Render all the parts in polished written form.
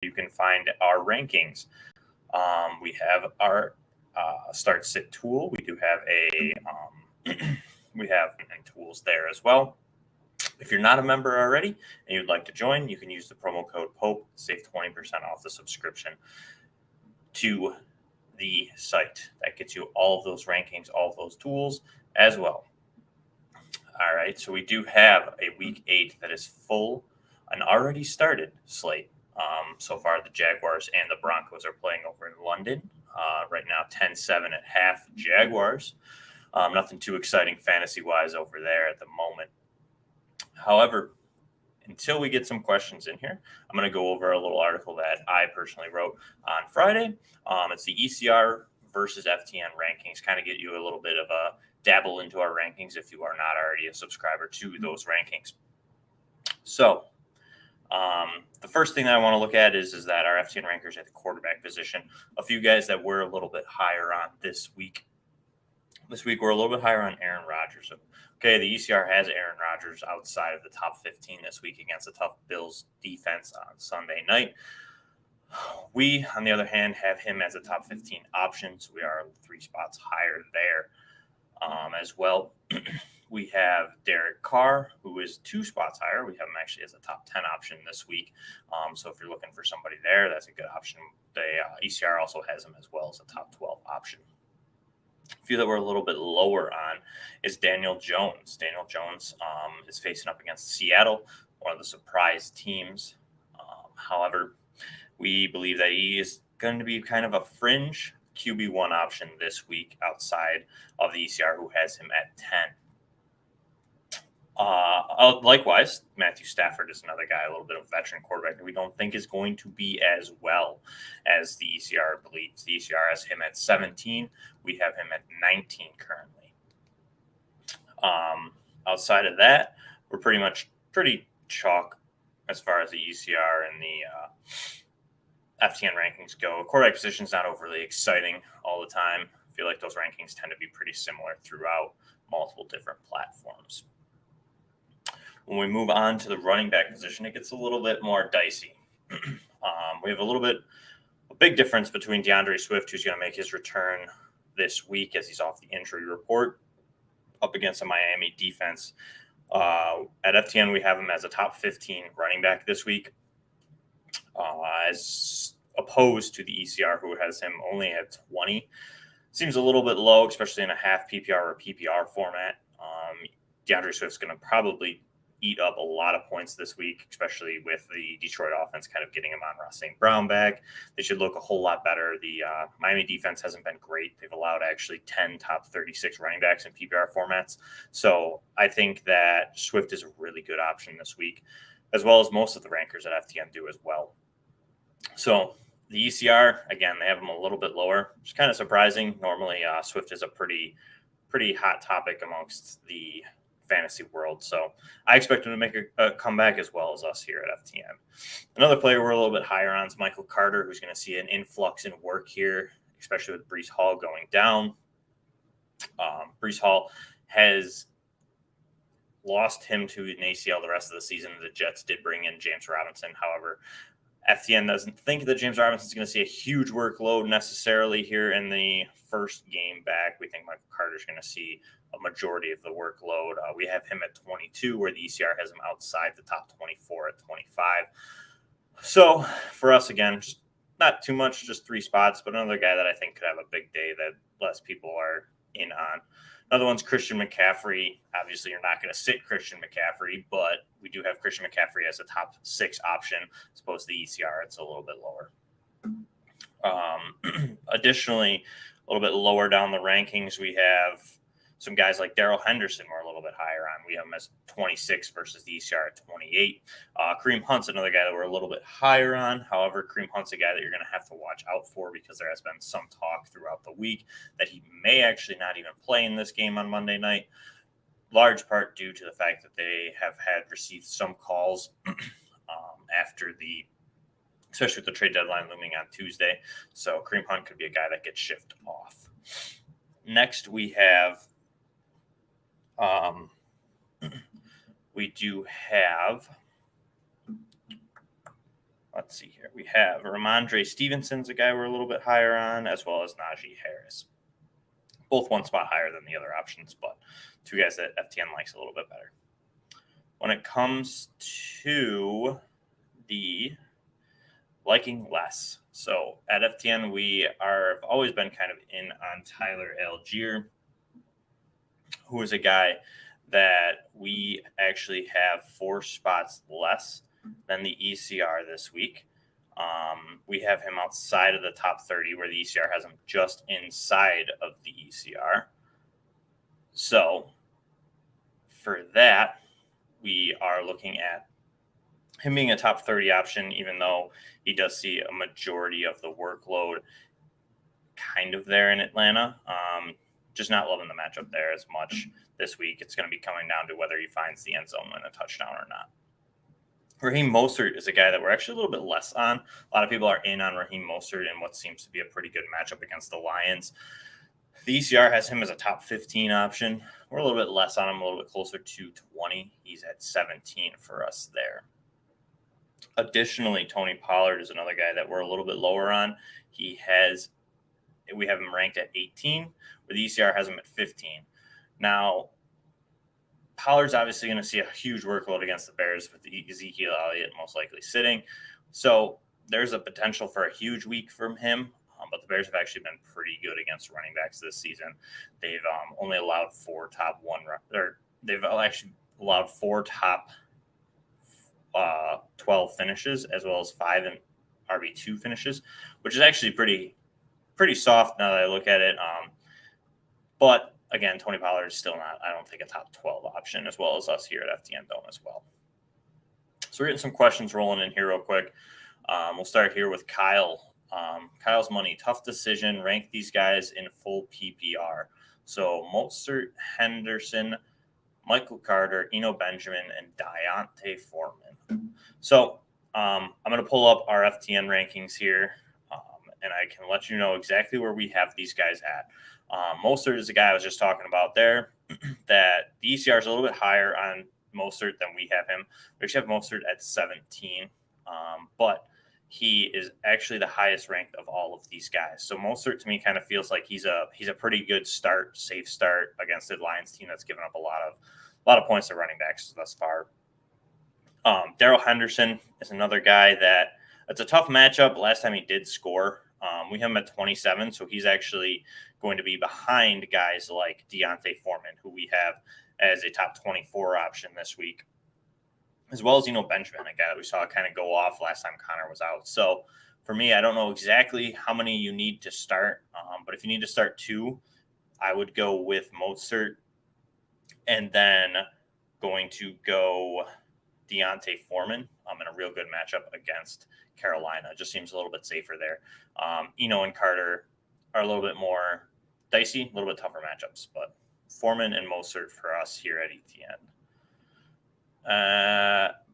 you can find our rankings. We have our start sit tool. We do have we have tools there as well. If you're not a member already and you'd like to join, you can use the promo code POPE, save 20% off the subscription to the site. That gets you all of those rankings, all of those tools as well. All right, so we do have a week 8 that is full, an already started slate. So far, the Jaguars and the Broncos are playing over in London. Right now, 10-7 at half, Jaguars. Nothing too exciting fantasy-wise over there at the moment. However, until we get some questions in here, I'm going to go over a little article that I personally wrote on Friday. It's the ECR versus FTN rankings, kind of get you a little bit of a dabble into our rankings if you are not already a subscriber to those rankings. So the first thing that I want to look at is that our FTN rankers at the quarterback position, a few guys that we're a little bit higher on this week. This week, we're a little bit higher on Aaron Rodgers. Okay, the ECR has Aaron Rodgers outside of the top 15 this week against a tough Bills defense on Sunday night. We, on the other hand, have him as a top 15 option, so we are 3 spots higher there as well. We have Derek Carr, who is 2 spots higher. We have him actually as a top 10 option this week. So if you're looking for somebody there, that's a good option. The ECR also has him as well as a top 12 option. A few that we're a little bit lower on is Daniel Jones. Daniel Jones is facing up against Seattle, one of the surprise teams. However, we believe that he is going to be kind of a fringe QB1 option this week outside of the ECR, who has him at 10. Likewise, Matthew Stafford is another guy, a little bit of a veteran quarterback that we don't think is going to be as well as the ECR believes. The ECR has him at 17. We have him at 19 currently. Outside of that, we're pretty chalk as far as the ECR and the FTN rankings go. Quarterback position is not overly exciting all the time. I feel like those rankings tend to be pretty similar throughout multiple different platforms. When we move on to the running back position, it gets a little bit more dicey. We have a big difference between DeAndre Swift, who's going to make his return this week as he's off the injury report, up against a Miami defense. At FTN, we have him as a top 15 running back this week, as opposed to the ECR, who has him only at 20. Seems a little bit low, especially in a half PPR or PPR format. DeAndre Swift's going to probably eat up a lot of points this week, especially with the Detroit offense kind of getting him on Ross St. Brown back. They should look a whole lot better. The Miami defense hasn't been great. They've allowed actually 10 top 36 running backs in PPR formats. So I think that Swift is a really good option this week, as well as most of the rankers at FTN do as well. So the ECR, again, they have them a little bit lower, which is kind of surprising. Normally, Swift is a pretty hot topic amongst the fantasy world. So I expect him to make a comeback as well as us here at FTN. Another player we're a little bit higher on is Michael Carter, who's going to see an influx in work here, especially with Breece Hall going down. Breece Hall has lost him to an ACL the rest of the season. The Jets did bring in James Robinson. However, FTN doesn't think that James Robinson is going to see a huge workload necessarily here in the first game back. We think Michael Carter is going to see a majority of the workload. We have him at 22, where the ECR has him outside the top 24 at 25. So for us, again, just not too much, just 3 spots, but another guy that I think could have a big day that less people are in on. Another one's Christian McCaffrey. Obviously, you're not going to sit Christian McCaffrey, but we do have Christian McCaffrey as a top 6 option, as opposed to the ECR. It's a little bit lower. Additionally, a little bit lower down the rankings, we have some guys like Darrell Henderson we're a little bit higher on. We have him as 26 versus the ECR at 28. Kareem Hunt's another guy that we're a little bit higher on. However, Kareem Hunt's a guy that you're going to have to watch out for because there has been some talk throughout the week that he may actually not even play in this game on Monday night, large part due to the fact that they have received some calls after especially with the trade deadline looming on Tuesday. So Kareem Hunt could be a guy that gets shifted off. Next, we have let's see here. We have Ramondre Stevenson's a guy we're a little bit higher on, as well as Najee Harris. Both one spot higher than the other options, but two guys that FTN likes a little bit better. When it comes to the liking less, so at FTN, we have always been kind of in on Tyler Algier, who is a guy that we actually have 4 spots less than the ECR this week. We have him outside of the top 30, where the ECR has him just inside of the ECR. So for that, we are looking at him being a top 30 option, even though he does see a majority of the workload kind of there in Atlanta. Just not loving the matchup there as much this week. It's going to be coming down to whether he finds the end zone and a touchdown or not. Raheem Mostert is a guy that we're actually a little bit less on. A lot of people are in on Raheem Mostert in what seems to be a pretty good matchup against the Lions. The ECR has him as a top 15 option. We're a little bit less on him, a little bit closer to 20. He's at 17 for us there. Additionally, Tony Pollard is another guy that we're a little bit lower on. We have him ranked at 18, where the ECR has him at 15. Now, Pollard's obviously going to see a huge workload against the Bears with Ezekiel Elliott most likely sitting. So there's a potential for a huge week from him. But the Bears have actually been pretty good against running backs this season. They've only allowed 4 top 12 finishes, as well as 5 in RB2 finishes, which is actually pretty soft now that I look at it. But again, Tony Pollard is still not, I don't think, a top 12 option, as well as us here at FTN Dome as well. So we're getting some questions rolling in here real quick. We'll start here with Kyle. Kyle's money, tough decision. Rank these guys in full PPR. So Mostert, Henderson, Michael Carter, Eno Benjamin, and Deontay Foreman. So I'm going to pull up our FTN rankings here, and I can let you know exactly where we have these guys at. Mostert is the guy I was just talking about there, that the ECR is a little bit higher on Mostert than we have him. We actually have Mostert at 17, but he is actually the highest ranked of all of these guys. So Mostert to me kind of feels like he's a pretty good start, safe start against the Lions team that's given up a lot of points to running backs thus far. Darrell Henderson is another guy that it's a tough matchup. Last time he did score, we have him at 27, so he's actually going to be behind guys like Deontay Foreman, who we have as a top 24 option this week, as well as Benjamin, a guy that we saw kind of go off last time Connor was out. So for me, I don't know exactly how many you need to start, but if you need to start 2, I would go with Mostert, and then going to go Deontay Foreman in a real good matchup against Carolina. It just seems a little bit safer there. Eno and Carter are a little bit more dicey, a little bit tougher matchups, but Foreman and Mostert for us here at ETN.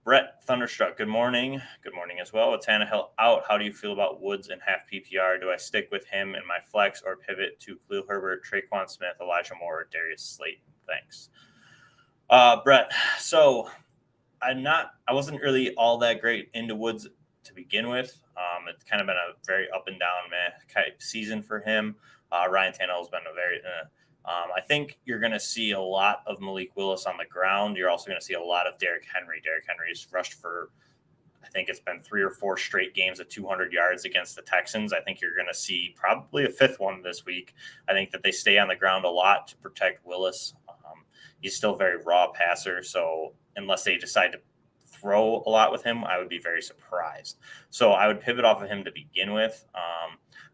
Brett Thunderstruck, good morning. Good morning as well. With Tannehill out, how do you feel about Woods in half PPR? Do I stick with him in my flex or pivot to Khalil Herbert, Traquan Smith, Elijah Moore, or Darius Slayton? Thanks. Brett, so I wasn't really all that great into Woods to begin with. It's kind of been a very up and down type season for him. Ryan Tannehill's been a very I think you're going to see a lot of Malik Willis on the ground. You're also going to see a lot of Derrick Henry. Derrick Henry's rushed for, I think it's been 3 or 4 straight games of 200 yards against the Texans. I think you're going to see probably a 5th one this week. I think that they stay on the ground a lot to protect Willis. He's still a very raw passer, so unless they decide to throw a lot with him, I would be very surprised. So I would pivot off of him to begin with.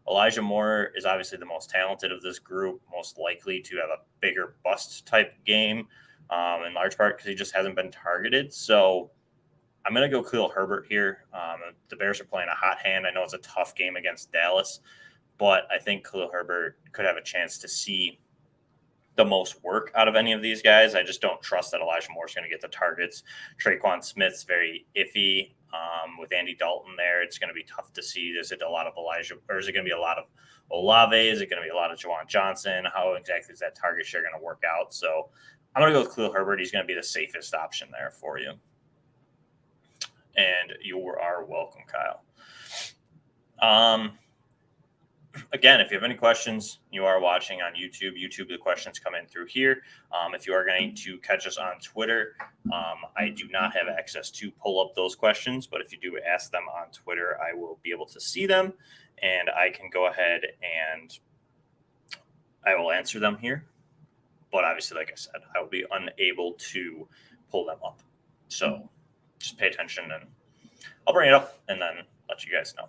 Elijah Moore is obviously the most talented of this group, most likely to have a bigger bust type game, in large part because he just hasn't been targeted. So I'm going to go Khalil Herbert here. The Bears are playing a hot hand. I know it's a tough game against Dallas, but I think Khalil Herbert could have a chance to see the most work out of any of these guys. I just don't trust that Elijah Moore is going to get the targets. Traquan Smith's very iffy. With Andy Dalton there, it's going to be tough to see. Is it a lot of Elijah, or is it going to be a lot of Olave? Is it going to be a lot of Juwan Johnson? How exactly is that target share going to work out? So I'm going to go with Khalil Herbert. He's going to be the safest option there for you. And you are welcome, Kyle. Again, if you have any questions, you are watching on YouTube. The questions come in through here. If you are going to catch us on Twitter, I do not have access to pull up those questions, but if you do ask them on Twitter, I will be able to see them, and I can go ahead and I will answer them here. But obviously, like I said, I will be unable to pull them up. So just pay attention, and I'll bring it up and then let you guys know.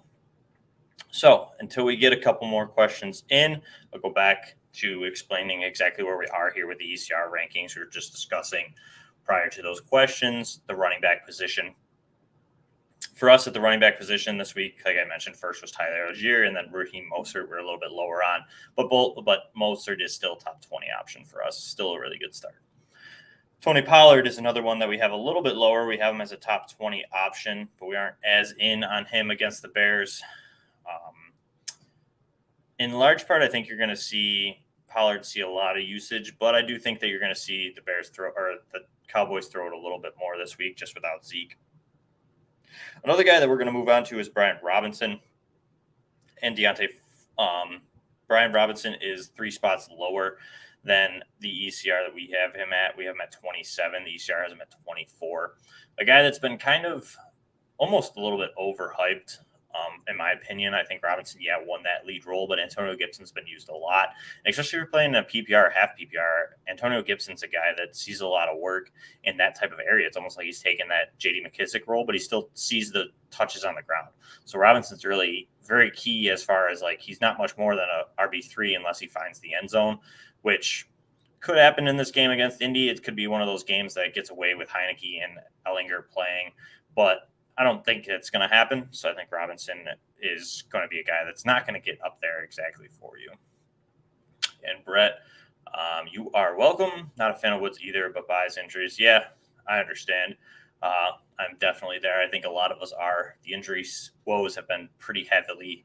So until we get a couple more questions in, I'll go back to explaining exactly where we are here with the ECR rankings. We were just discussing prior to those questions, the running back position. For us at the running back position this week, like I mentioned, first was Tyler Algier, and then Raheem Mostert we're a little bit lower on. But Mostert is still top 20 option for us. Still a really good start. Tony Pollard is another one that we have a little bit lower. We have him as a top 20 option, but we aren't as in on him against the Bears. In large part, I think you're going to see Pollard see a lot of usage, but I do think that you're going to see the Bears the Cowboys throw it a little bit more this week just without Zeke. Another guy that we're going to move on to is Brian Robinson and Deontay. Brian Robinson is 3 spots lower than the ECR that we have him at. We have him at 27. The ECR has him at 24. A guy that's been kind of almost a little bit overhyped. In my opinion, I think Robinson, won that lead role, but Antonio Gibson's been used a lot. And especially if you're playing a PPR or half PPR, Antonio Gibson's a guy that sees a lot of work in that type of area. It's almost like he's taken that J.D. McKissick role, but he still sees the touches on the ground. So Robinson's really very key as far as he's not much more than a RB3 unless he finds the end zone, which could happen in this game against Indy. It could be one of those games that gets away with Heineke and Ellinger playing, but I don't think it's going to happen. So I think Robinson is going to be a guy that's not going to get up there exactly for you. And Brett, you are welcome. Not a fan of Woods either, but by his injuries, I understand. I'm definitely there. I think a lot of us are. The injuries woes have been pretty heavily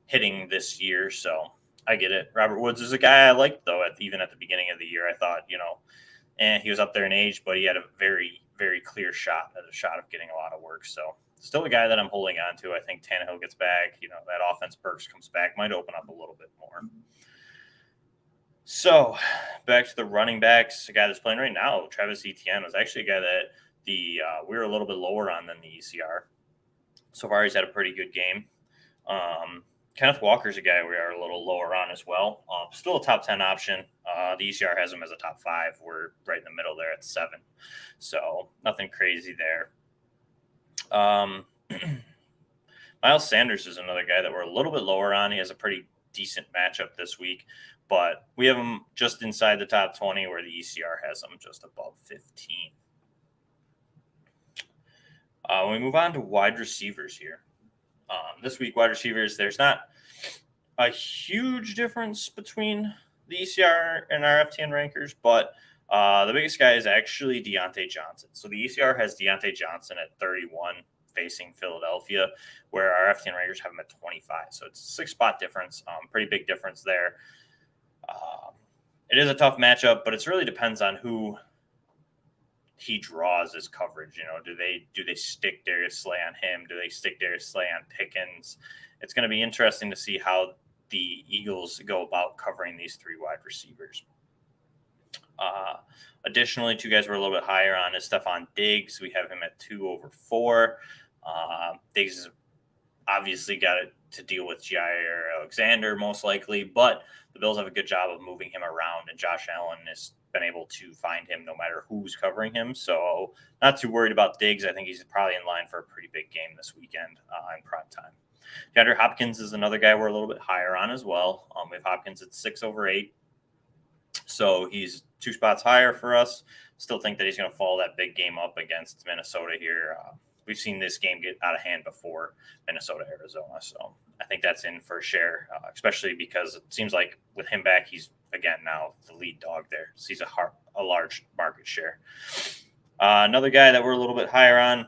hitting this year, so I get it. Robert Woods is a guy I liked, though, even at the beginning of the year. I thought, he was up there in age, but he had a very, very clear shot of getting a lot of work. So still a guy that I'm holding on to. I think Tannehill gets back. That offense Burks comes back, might open up a little bit more. So back to the running backs. A guy that's playing right now, Travis Etienne, was actually a guy that we were a little bit lower on than the ECR. So far, he's had a pretty good game. Kenneth Walker's a guy we are a little lower on as well. Still a top 10 option. The ECR has him as a top 5. We're right in the middle there at 7. So nothing crazy there. Miles Sanders is another guy that we're a little bit lower on. He has a pretty decent matchup this week, but we have him just inside the top 20 where the ECR has him just above 15. When we move on to wide receivers here. This week, wide receivers, there's not a huge difference between the ECR and our FTN rankers, but the biggest guy is actually Deontay Johnson. So the ECR has Deontay Johnson at 31 facing Philadelphia, where our FTN rankers have him at 25. So it's a 6-spot difference, pretty big difference there. It is a tough matchup, but it really depends on who he draws his coverage. Do they stick Darius Slay on him? Do they stick Darius Slay on Pickens? It's going to be interesting to see how the Eagles go about covering these 3 wide receivers. Additionally, 2 guys we're a little bit higher on is Stephon Diggs. We have him at 2 over 4. Diggs has obviously got to deal with Jair Alexander most likely, but the Bills have a good job of moving him around, and Josh Allen has been able to find him no matter who's covering him. So not too worried about Diggs. I think he's probably in line for a pretty big game this weekend in prime time. DeAndre Hopkins is another guy we're a little bit higher on as well. We have Hopkins at 6 over 8. So he's 2 spots higher for us. Still think that he's going to follow that big game up against Minnesota here. We've seen this game get out of hand before, Minnesota, Arizona. So I think that's in for a share, especially because it seems like with him back, he's, again, now the lead dog there. So he's a large market share. Another guy that we're a little bit higher on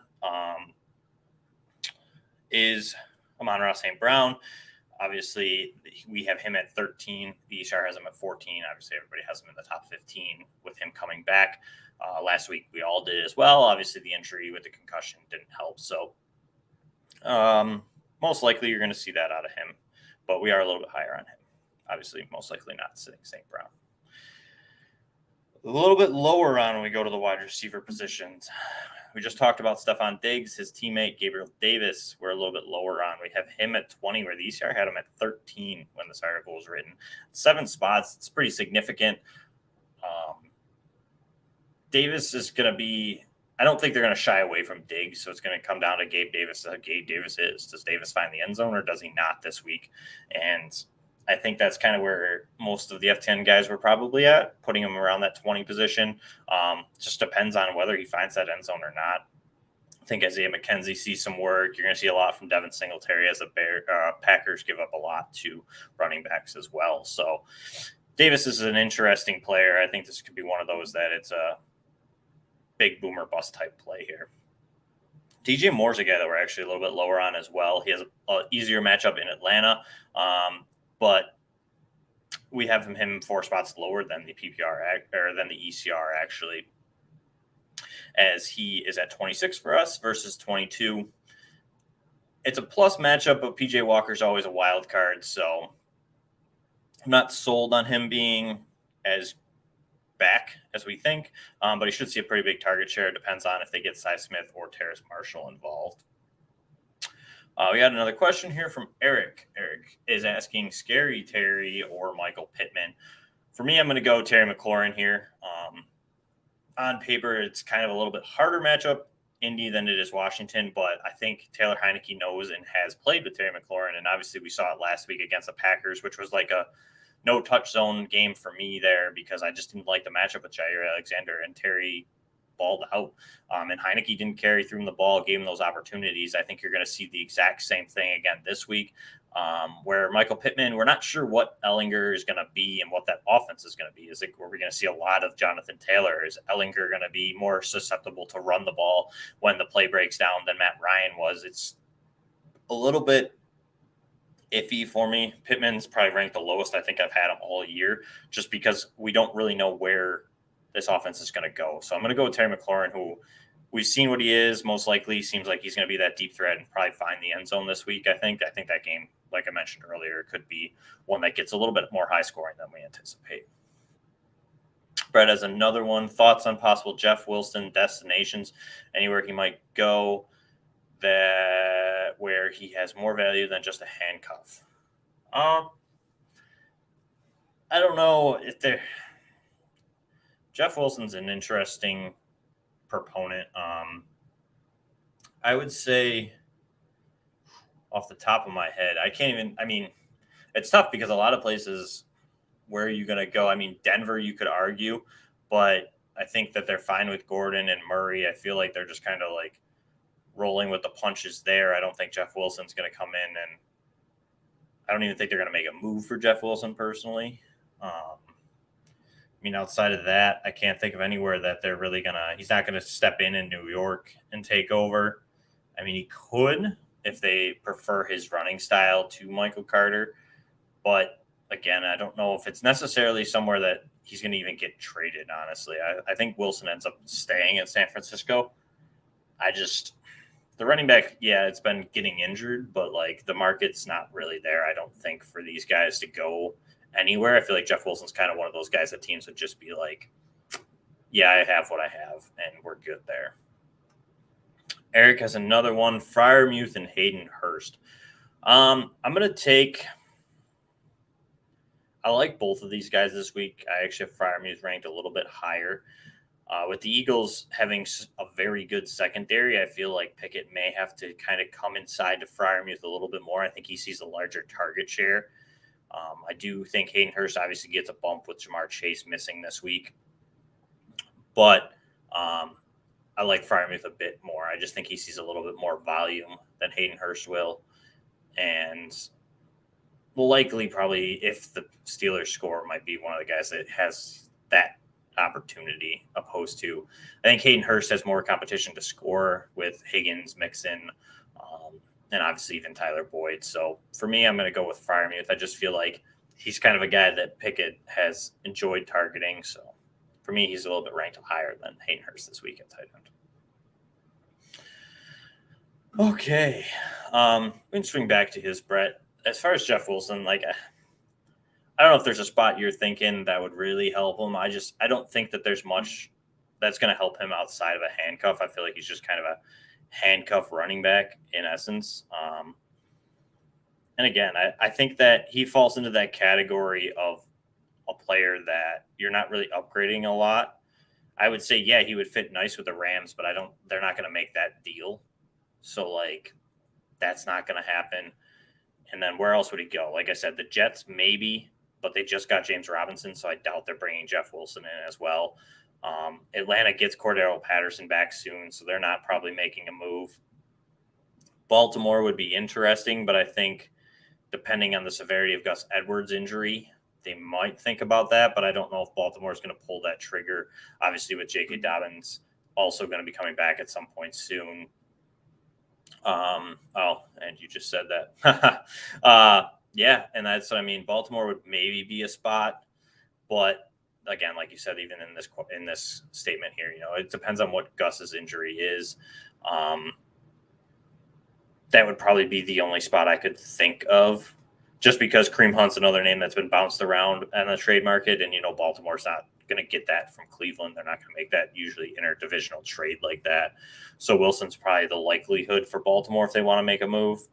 is Amon-Ra St. Brown. Obviously, we have him at 13. The ECR has him at 14. Obviously, everybody has him in the top 15 with him coming back. Last week, we all did as well. Obviously, the injury with the concussion didn't help. So most likely you're going to see that out of him. But we are a little bit higher on him. Obviously, most likely not sitting St. Brown. A little bit lower on when we go to the wide receiver positions. We just talked about Stephon Diggs, his teammate Gabriel Davis. We're a little bit lower on. We have him at 20, where the ECR had him at 13 when this article was written. 7 spots. It's pretty significant. Davis is going to be – I don't think they're going to shy away from Diggs, so it's going to come down to Gabe Davis. Gabe Davis is. Does Davis find the end zone or does he not this week? And I think that's kind of where most of the FTN guys were probably at, putting him around that 20 position. Just depends on whether he finds that end zone or not. I think Isaiah McKenzie sees some work. You're going to see a lot from Devin Singletary as the Packers give up a lot to running backs as well. So Davis is an interesting player. I think this could be one of those that it's a big boomer bust type play here. DJ Moore's a guy that we're actually a little bit lower on as well. He has an easier matchup in Atlanta, but we have him 4 spots lower than the PPR or than the ECR actually, as he is at 26 for us versus 22. It's a plus matchup, but PJ Walker's always a wild card, so I'm not sold on him being as back as we think, but he should see a pretty big target share. It depends on if they get Cy Smith or Terrace Marshall involved. We got another question here from Eric. Eric is asking Scary Terry or Michael Pittman. For me, I'm going to go Terry McLaurin here. On paper, it's kind of a little bit harder matchup, Indy, than it is Washington, but I think Taylor Heineke knows and has played with Terry McLaurin, and obviously we saw it last week against the Packers, which was like a no-touch zone game for me there because I just didn't like the matchup with Jair Alexander, and Terry balled out. And Heineke didn't carry through the ball, gave him those opportunities. I think you're going to see the exact same thing again this week, where Michael Pittman, we're not sure what Ellinger is going to be and what that offense is going to be. Is it, are we going to see a lot of Jonathan Taylor? Is Ellinger going to be more susceptible to run the ball when the play breaks down than Matt Ryan was? It's a little bit iffy for me. Pittman's probably ranked the lowest I think I've had him all year, just because we don't really know where this offense is going to go. So I'm going to go with Terry McLaurin, who we've seen what he is. Most likely seems like he's going to be that deep threat and probably find the end zone this week. I think that game, like I mentioned earlier, could be one that gets a little bit more high scoring than we anticipate. Brett has another one. Thoughts on possible Jeff Wilson destinations, anywhere he might go that where he has more value than just a handcuff. I don't know if they're Jeff Wilson's an interesting proponent. I would say off the top of my head, it's tough because a lot of places, where are you going to go? I mean, Denver, you could argue, but I think that they're fine with Gordon and Murray. I feel like they're just kind of like rolling with the punches there. I don't think Jeff Wilson's going to come in, and I don't even think they're going to make a move for Jeff Wilson personally. Outside of that, I can't think of anywhere that they're really he's not going to step in New York and take over. He could if they prefer his running style to Michael Carter. But again, I don't know if it's necessarily somewhere that he's going to even get traded, honestly. I think Wilson ends up staying in San Francisco. The running back, it's been getting injured, but like the market's not really there, I don't think, for these guys to go anywhere. I feel like Jeff Wilson's kind of one of those guys that teams would just be like, yeah, I have what I have, and we're good there. Eric has another one, Freiermuth and Hayden Hurst. I'm going to take – I like both of these guys this week. I actually have Freiermuth ranked a little bit higher. With the Eagles having a very good secondary, I feel like Pickett may have to kind of come inside to Freiermuth a little bit more. I think he sees a larger target share. I do think Hayden Hurst obviously gets a bump with Jamar Chase missing this week. But I like Freiermuth a bit more. I just think he sees a little bit more volume than Hayden Hurst will. And will likely probably, if the Steelers score, might be one of the guys that has that opportunity opposed to. I think Hayden Hurst has more competition to score with Higgins, Mixon, and obviously even Tyler Boyd. So for me, I'm going to go with Freiermuth. I just feel like he's kind of a guy that Pickett has enjoyed targeting. So for me, he's a little bit ranked higher than Hayden Hurst this week at tight end. Okay. We can swing back to his, Brett. As far as Jeff Wilson, like, I don't know if there's a spot you're thinking that would really help him. I don't think that there's much that's going to help him outside of a handcuff. I feel like he's just kind of a handcuff running back in essence. And again, I think that he falls into that category of a player that you're not really upgrading a lot. I would say, yeah, he would fit nice with the Rams, but they're not going to make that deal. So, like, that's not going to happen. And then where else would he go? Like I said, the Jets maybe, but they just got James Robinson, so I doubt they're bringing Jeff Wilson in as well. Atlanta gets Cordero Patterson back soon, so they're not probably making a move. Baltimore would be interesting, but I think depending on the severity of Gus Edwards' injury, they might think about that, but I don't know if Baltimore is going to pull that trigger. Obviously, with J.K. Dobbins also going to be coming back at some point soon. And you just said that. Yeah, and that's what I mean. Baltimore would maybe be a spot, but again, like you said, even in this statement here, it depends on what Gus's injury is. That would probably be the only spot I could think of, just because Kareem Hunt's another name that's been bounced around in the trade market, and Baltimore's not going to get that from Cleveland. They're not going to make that usually interdivisional trade like that. So Wilson's probably the likelihood for Baltimore if they want to make a move.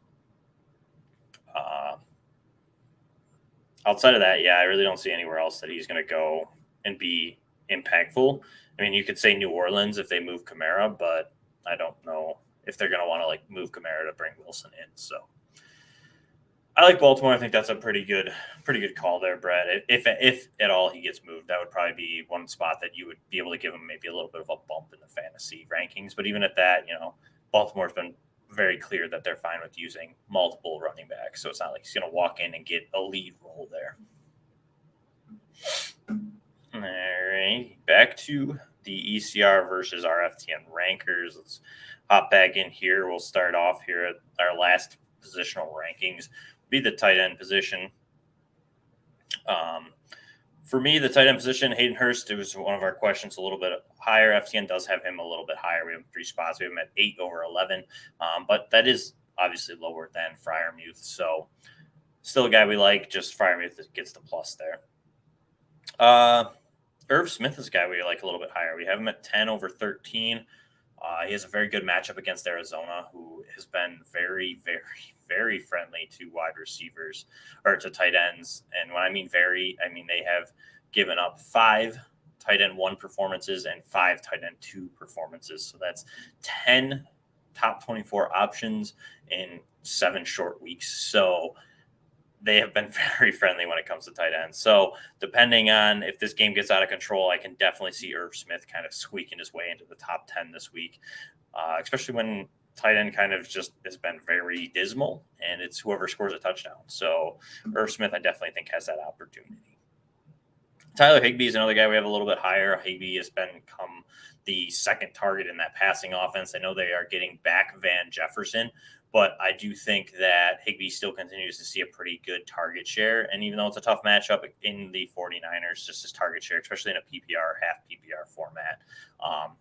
Outside of that, yeah, I really don't see anywhere else that he's going to go and be impactful. I mean, you could say New Orleans if they move Kamara, but I don't know if they're going to want to move Kamara to bring Wilson in. So I like Baltimore. I think that's a pretty good call there, Brad. If at all he gets moved, that would probably be one spot that you would be able to give him maybe a little bit of a bump in the fantasy rankings. But even at that, Baltimore's been very clear that they're fine with using multiple running backs. So it's not like he's going to walk in and get a lead role there. All right, back to the ECR versus our FTN rankers. Let's hop back in here. We'll start off here at our last positional rankings. Be the tight end position. For me, the tight end position, Hayden Hurst, it was one of our questions a little bit higher. FTN does have him a little bit higher. We have 3 spots. We have him at 8 over 11. But that is obviously lower than Freiermuth. So still a guy we like, just Freiermuth gets the plus there. Irv Smith is a guy we like a little bit higher. We have him at 10 over 13. He has a very good matchup against Arizona, who has been very, very, very friendly to wide receivers or to tight ends. And when I mean very, I mean they have given up 5 tight end 1 performances and 5 tight end 2 performances. So that's 10 top 24 options in 7 short weeks. So they have been very friendly when it comes to tight ends. So depending on if this game gets out of control, I can definitely see Irv Smith kind of squeaking his way into the top 10 this week, especially when tight end kind of just has been very dismal and it's whoever scores a touchdown. So Irv Smith, I definitely think has that opportunity. Tyler Higbee is another guy we have a little bit higher. Higbee has become the second target in that passing offense. I know they are getting back Van Jefferson, but I do think that Higbee still continues to see a pretty good target share. And even though it's a tough matchup in the 49ers, just his target share, especially in a PPR, half PPR format,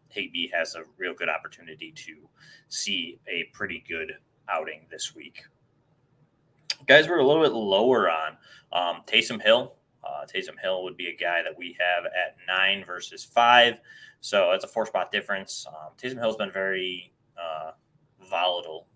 Higbee has a real good opportunity to see a pretty good outing this week. Guys, we're a little bit lower on Taysom Hill. Taysom Hill would be a guy that we have at 9 versus 5. So that's a 4-spot difference. Taysom Hill's been very volatile,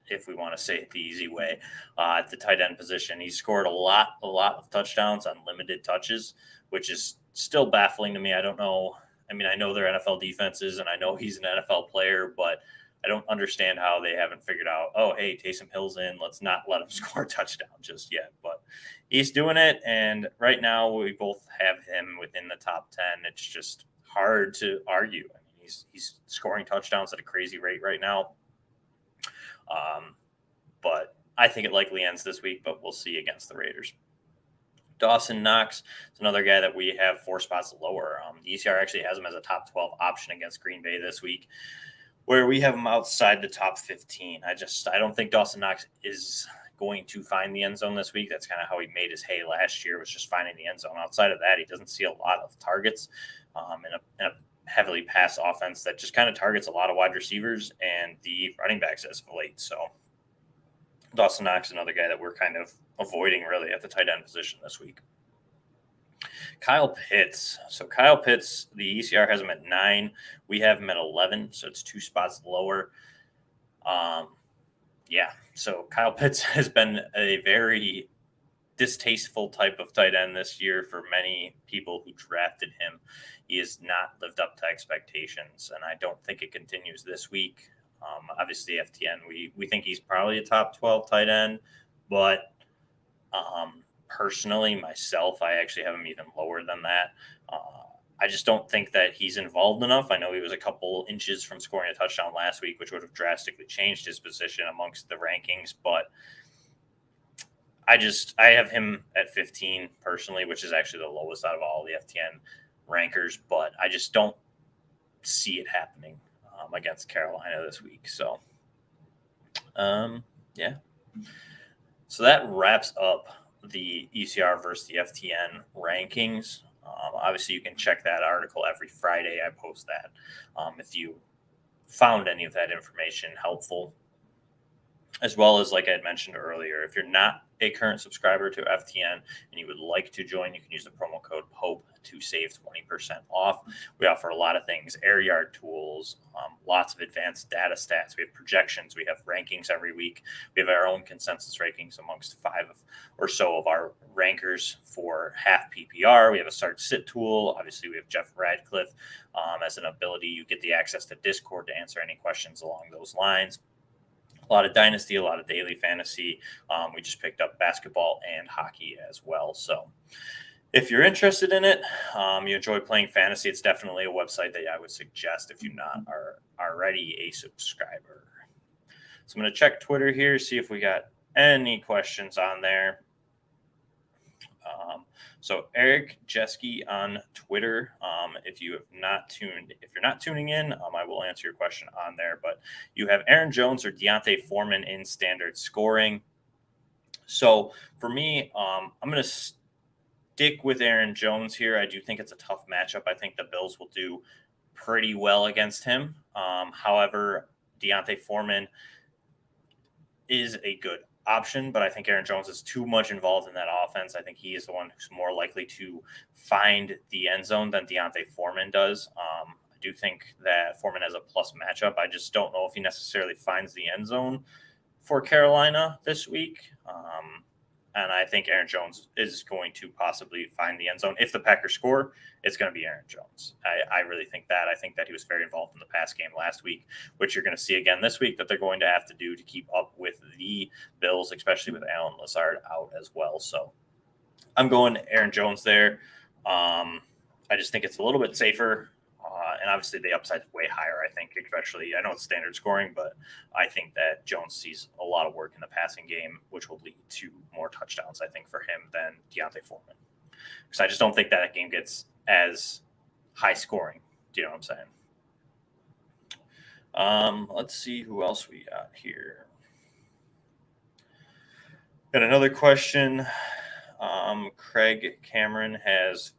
if we want to say it the easy way, at the tight end position. He scored a lot of touchdowns on limited touches, which is still baffling to me. I don't know. I mean, I know they're NFL defenses, and I know he's an NFL player, but I don't understand how they haven't figured out, oh, hey, Taysom Hill's in. Let's not let him score a touchdown just yet. But he's doing it, and right now we both have him within the top 10. It's just hard to argue. I mean, he's scoring touchdowns at a crazy rate right now. But I think it likely ends this week, but we'll see against the Raiders. Dawson Knox is another guy that we have 4 spots lower. The ECR actually has him as a top 12 option against Green Bay this week. where we have him outside the top 15. I don't think Dawson Knox is going to find the end zone this week. That's kind of how he made his hay last year, was just finding the end zone. Outside of that, he doesn't see a lot of targets in a heavily pass offense that just kind of targets a lot of wide receivers and the running backs as of late. So Dawson Knox is another guy that we're kind of avoiding really at the tight end position this week. Kyle Pitts. So Kyle Pitts, the ECR has him at 9. We have him at 11, so it's 2 spots lower. So Kyle Pitts has been a very distasteful type of tight end this year for many people who drafted him. He has not lived up to expectations, and I don't think it continues this week. Obviously, FTN, we think he's probably a top 12 tight end, but personally, myself, I actually have him even lower than that. I just don't think that he's involved enough. I know he was a couple inches from scoring a touchdown last week, which would have drastically changed his position amongst the rankings, but I have him at 15 personally, which is actually the lowest out of all the FTN rankers, but I just don't see it happening against Carolina this week. So, So that wraps up the ECR versus the FTN rankings. Obviously, you can check that article every Friday. I post that. If you found any of that information helpful, as well as, like I had mentioned earlier, if you're not a current subscriber to FTN and you would like to join, you can use the promo code POPE to save 20% off. We offer a lot of things: air yard tools, lots of advanced data stats. We have projections. We have rankings every week. We have our own consensus rankings amongst 5 or so of our rankers for half PPR. We have a start sit tool. Obviously, we have Jeff Radcliffe as an ability. You get the access to Discord to answer any questions along those lines. A lot of dynasty, a lot of daily fantasy. We just picked up basketball and hockey as well. So if you're interested in it, you enjoy playing fantasy, it's definitely a website that I would suggest if you're not already a subscriber. So I'm going to check Twitter here, see if we got any questions on there. So Eric Jeske on Twitter. If you're not tuning in, I will answer your question on there. But you have Aaron Jones or Deontay Foreman in standard scoring. So for me, I'm going to stick with Aaron Jones here. I do think it's a tough matchup. I think the Bills will do pretty well against him. However, Deontay Foreman is a good option, but I think Aaron Jones is too much involved in that offense. I think he is the one who's more likely to find the end zone than Deontay Foreman does. I do think that Foreman has a plus matchup. I just don't know if he necessarily finds the end zone for Carolina this week. And I think Aaron Jones is going to possibly find the end zone. If the Packers score, it's going to be Aaron Jones. I really think that. I think that he was very involved in the pass game last week, which you're going to see again this week that they're going to have to do to keep up with the Bills, especially with Allen Lazard out as well. So I'm going Aaron Jones there. I just think it's a little bit safer. And obviously the upside is way higher, I think, especially. I know it's standard scoring, but I think that Jones sees a lot of work in the passing game, which will lead to more touchdowns, I think, for him than Deontay Foreman. Because I just don't think that game gets as high scoring. Do you know what I'm saying? Let's see who else we got here. Got another question. Craig Cameron has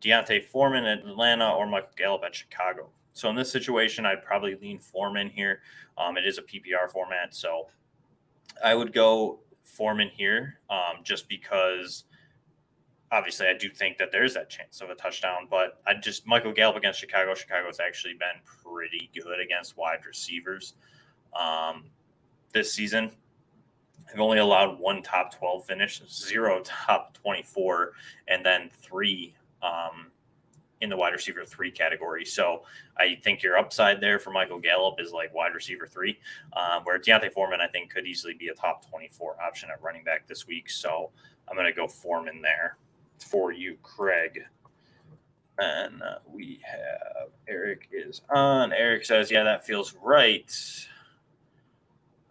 Deontay Foreman at Atlanta or Michael Gallup at Chicago. So in this situation, I'd probably lean Foreman here. It is a PPR format, so I would go Foreman here just because obviously I do think that there's that chance of a touchdown, but Michael Gallup against Chicago. Chicago's actually been pretty good against wide receivers this season. They've only allowed 1 top 12 finish, 0 top 24, and then 3 in the wide receiver 3 category. So I think your upside there for Michael Gallup is like wide receiver 3, where Deontay Foreman, I think, could easily be a top 24 option at running back this week. So I'm going to go Foreman there for you, Craig. And we have Eric is on. Eric says, yeah, that feels right.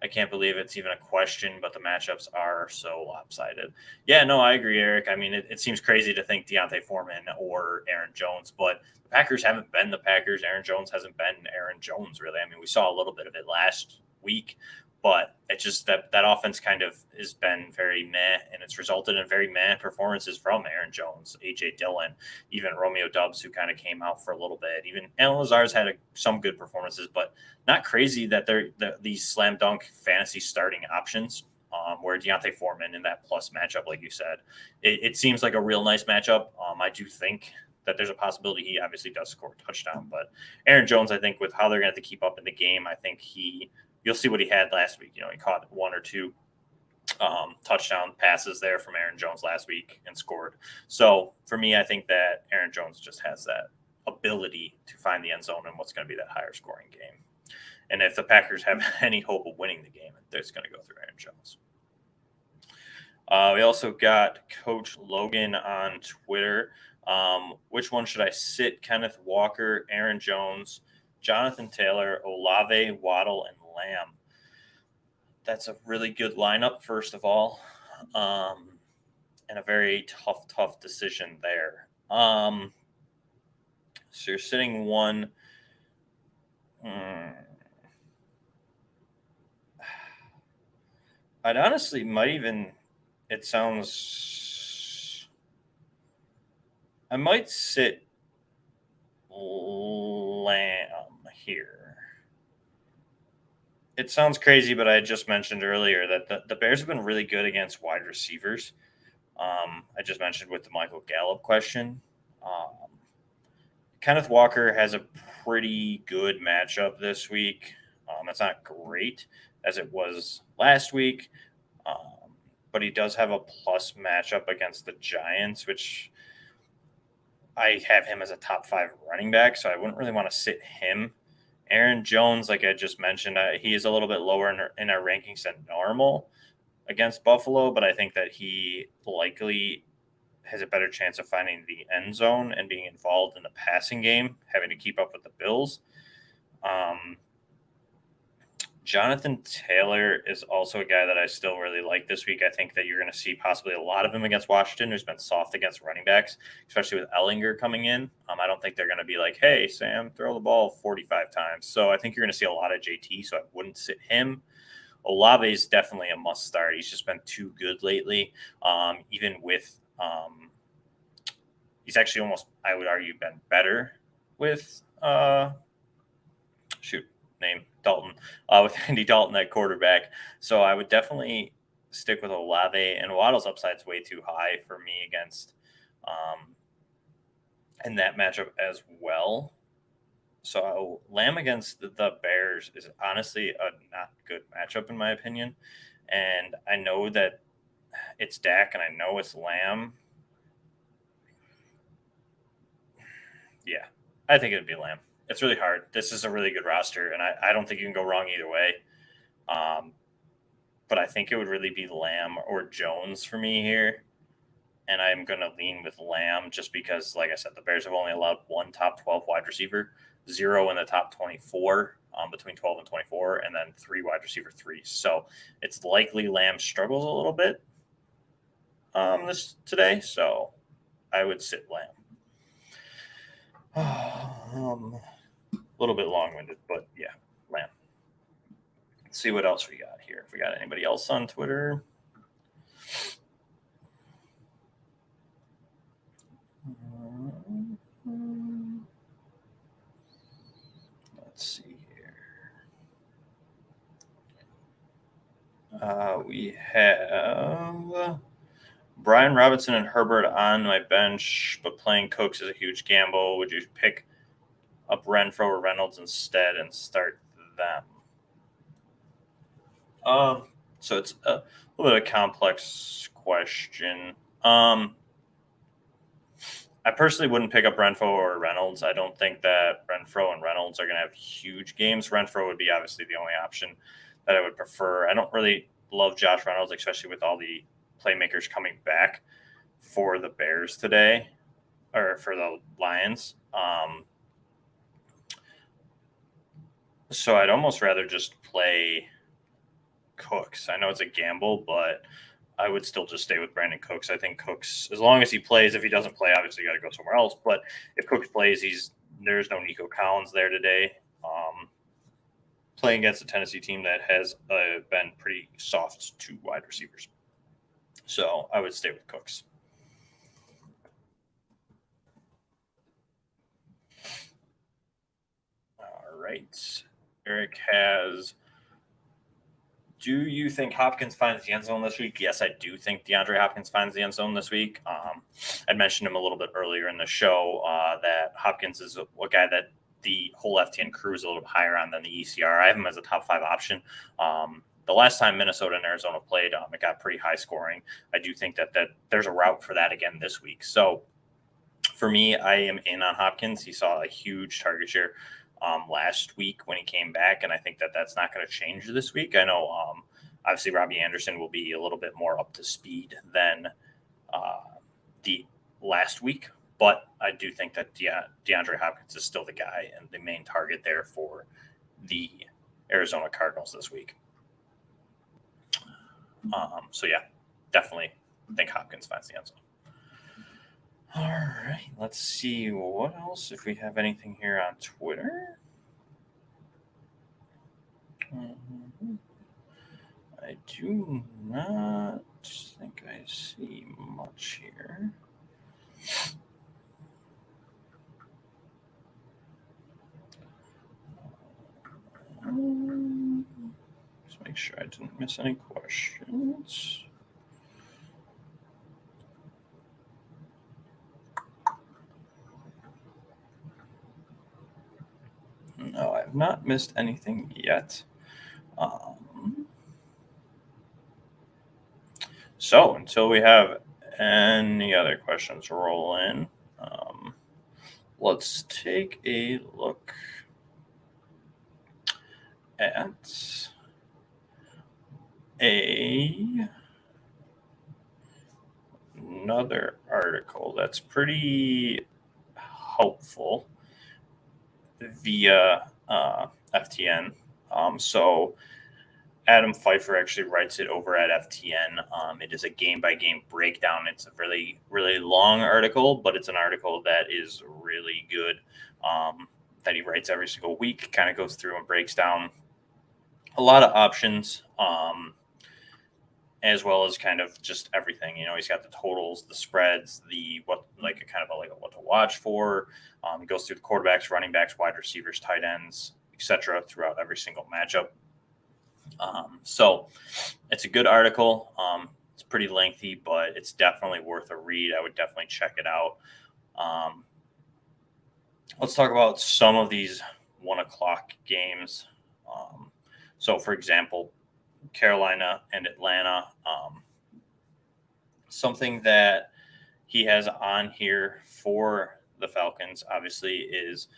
I can't believe it's even a question, but the matchups are so lopsided. Yeah, no, I agree, Eric. I mean, it seems crazy to think Deontay Foreman or Aaron Jones, but the Packers haven't been the Packers. Aaron Jones hasn't been Aaron Jones, really. I mean, we saw a little bit of it last week, but it just that offense kind of has been very meh, and it's resulted in very meh performances from Aaron Jones, AJ Dillon, even Romeo Dubs, who kind of came out for a little bit. Even Alan Lazar's had some good performances, but not crazy that they're these slam dunk fantasy starting options. Where Deontay Foreman in that plus matchup, like you said, it seems like a real nice matchup. I do think that there's a possibility he obviously does score a touchdown, but Aaron Jones, I think with how they're going to have to keep up in the game, I think you'll see what he had last week. You know, he caught one or two touchdown passes there from Aaron Jones last week and scored. So for me, I think that Aaron Jones just has that ability to find the end zone and what's going to be that higher scoring game. And if the Packers have any hope of winning the game, it's going to go through Aaron Jones. We also got Coach Logan on Twitter. Which one should I sit? Kenneth Walker, Aaron Jones, Jonathan Taylor, Olave, Waddle, and Lamb. That's a really good lineup, first of all, and a very tough decision there. So you're sitting one. I'd honestly might even. It sounds. I might sit Lamb here. It sounds crazy, but I just mentioned earlier that the Bears have been really good against wide receivers. I just mentioned with the Michael Gallup question. Kenneth Walker has a pretty good matchup this week. It's not great as it was last week, but he does have a plus matchup against the Giants, which I have him as a top 5 running back, so I wouldn't really want to sit him. Aaron Jones, like I just mentioned, he is a little bit lower in our rankings than normal against Buffalo, but I think that he likely has a better chance of finding the end zone and being involved in the passing game, having to keep up with the Bills. Jonathan Taylor is also a guy that I still really like this week. I think that you're going to see possibly a lot of him against Washington, who's been soft against running backs, especially with Ellinger coming in. I don't think they're going to be like, hey, Sam, throw the ball 45 times. So I think you're going to see a lot of JT, so I wouldn't sit him. Olave is definitely a must start. He's just been too good lately. Even with he's actually almost, I would argue, been better with Dalton, with Andy Dalton at quarterback. So I would definitely stick with Olave, and Waddle's upside's way too high for me against in that matchup as well. So Lamb against the Bears is honestly a not good matchup in my opinion. And I know that it's Dak and I know it's Lamb. Yeah, I think it'd be Lamb. It's really hard. This is a really good roster, and I don't think you can go wrong either way. But I think it would really be Lamb or Jones for me here. And I'm going to lean with Lamb just because, like I said, the Bears have only allowed one top 12 wide receiver, 0 in the top 24, between 12 and 24, and then 3 wide receiver 3. So it's likely Lamb struggles a little bit today. So I would sit Lamb. A little bit long-winded, but yeah, Lamb. Let's see what else we got here. If we got anybody else on Twitter. Let's see here. We have Brian Robinson and Herbert on my bench, but playing Cooks is a huge gamble. Would you pick up Renfro or Reynolds instead and start them? So it's a little bit of a complex question. I personally wouldn't pick up Renfro or Reynolds. I don't think that Renfro and Reynolds are going to have huge games. Renfro would be obviously the only option that I would prefer. I don't really love Josh Reynolds, especially with all the playmakers coming back for the Bears today, or for the Lions. So I'd almost rather just play Cooks. I know it's a gamble, but I would still just stay with Brandon Cooks. I think Cooks, as long as he plays, if he doesn't play, obviously you got to go somewhere else. But if Cooks plays, there's no Nico Collins there today. Playing against a Tennessee team that has been pretty soft to wide receivers. So I would stay with Cooks. All right. Eric has, do you think Hopkins finds the end zone this week? Yes, I do think DeAndre Hopkins finds the end zone this week. I mentioned him a little bit earlier in the show that Hopkins is a guy that the whole FTN crew is a little bit higher on than the ECR. I have him as a top 5 option. The last time Minnesota and Arizona played, it got pretty high scoring. I do think that there's a route for that again this week. So for me, I am in on Hopkins. He saw a huge target share last week when he came back, and I think that that's not going to change this week. I know obviously Robbie Anderson will be a little bit more up to speed than the last week, but I do think that DeAndre Hopkins is still the guy and the main target there for the Arizona Cardinals this week. So yeah, definitely think Hopkins finds the end zone. All right, let's see what else, if we have anything here on Twitter. I do not think I see much here. Let's make sure I didn't miss any questions. No, I have not missed anything yet. So until we have any other questions roll in, let's take a look at another article that's pretty helpful via FTN. So Adam Pfeiffer actually writes it over at FTN. It is a game-by-game breakdown. It's a really, really long article, but it's an article that is really good that he writes every single week. Kind of goes through and breaks down a lot of options, as well as kind of just everything. He's got the totals, the spreads, what to watch for. He goes through the quarterbacks, running backs, wide receivers, tight ends, etc. throughout every single matchup. So it's a good article. It's pretty lengthy, but it's definitely worth a read. I would definitely check it out. Let's talk about some of these 1:00 games. So for example, Carolina and Atlanta, something that he has on here for the Falcons, obviously, is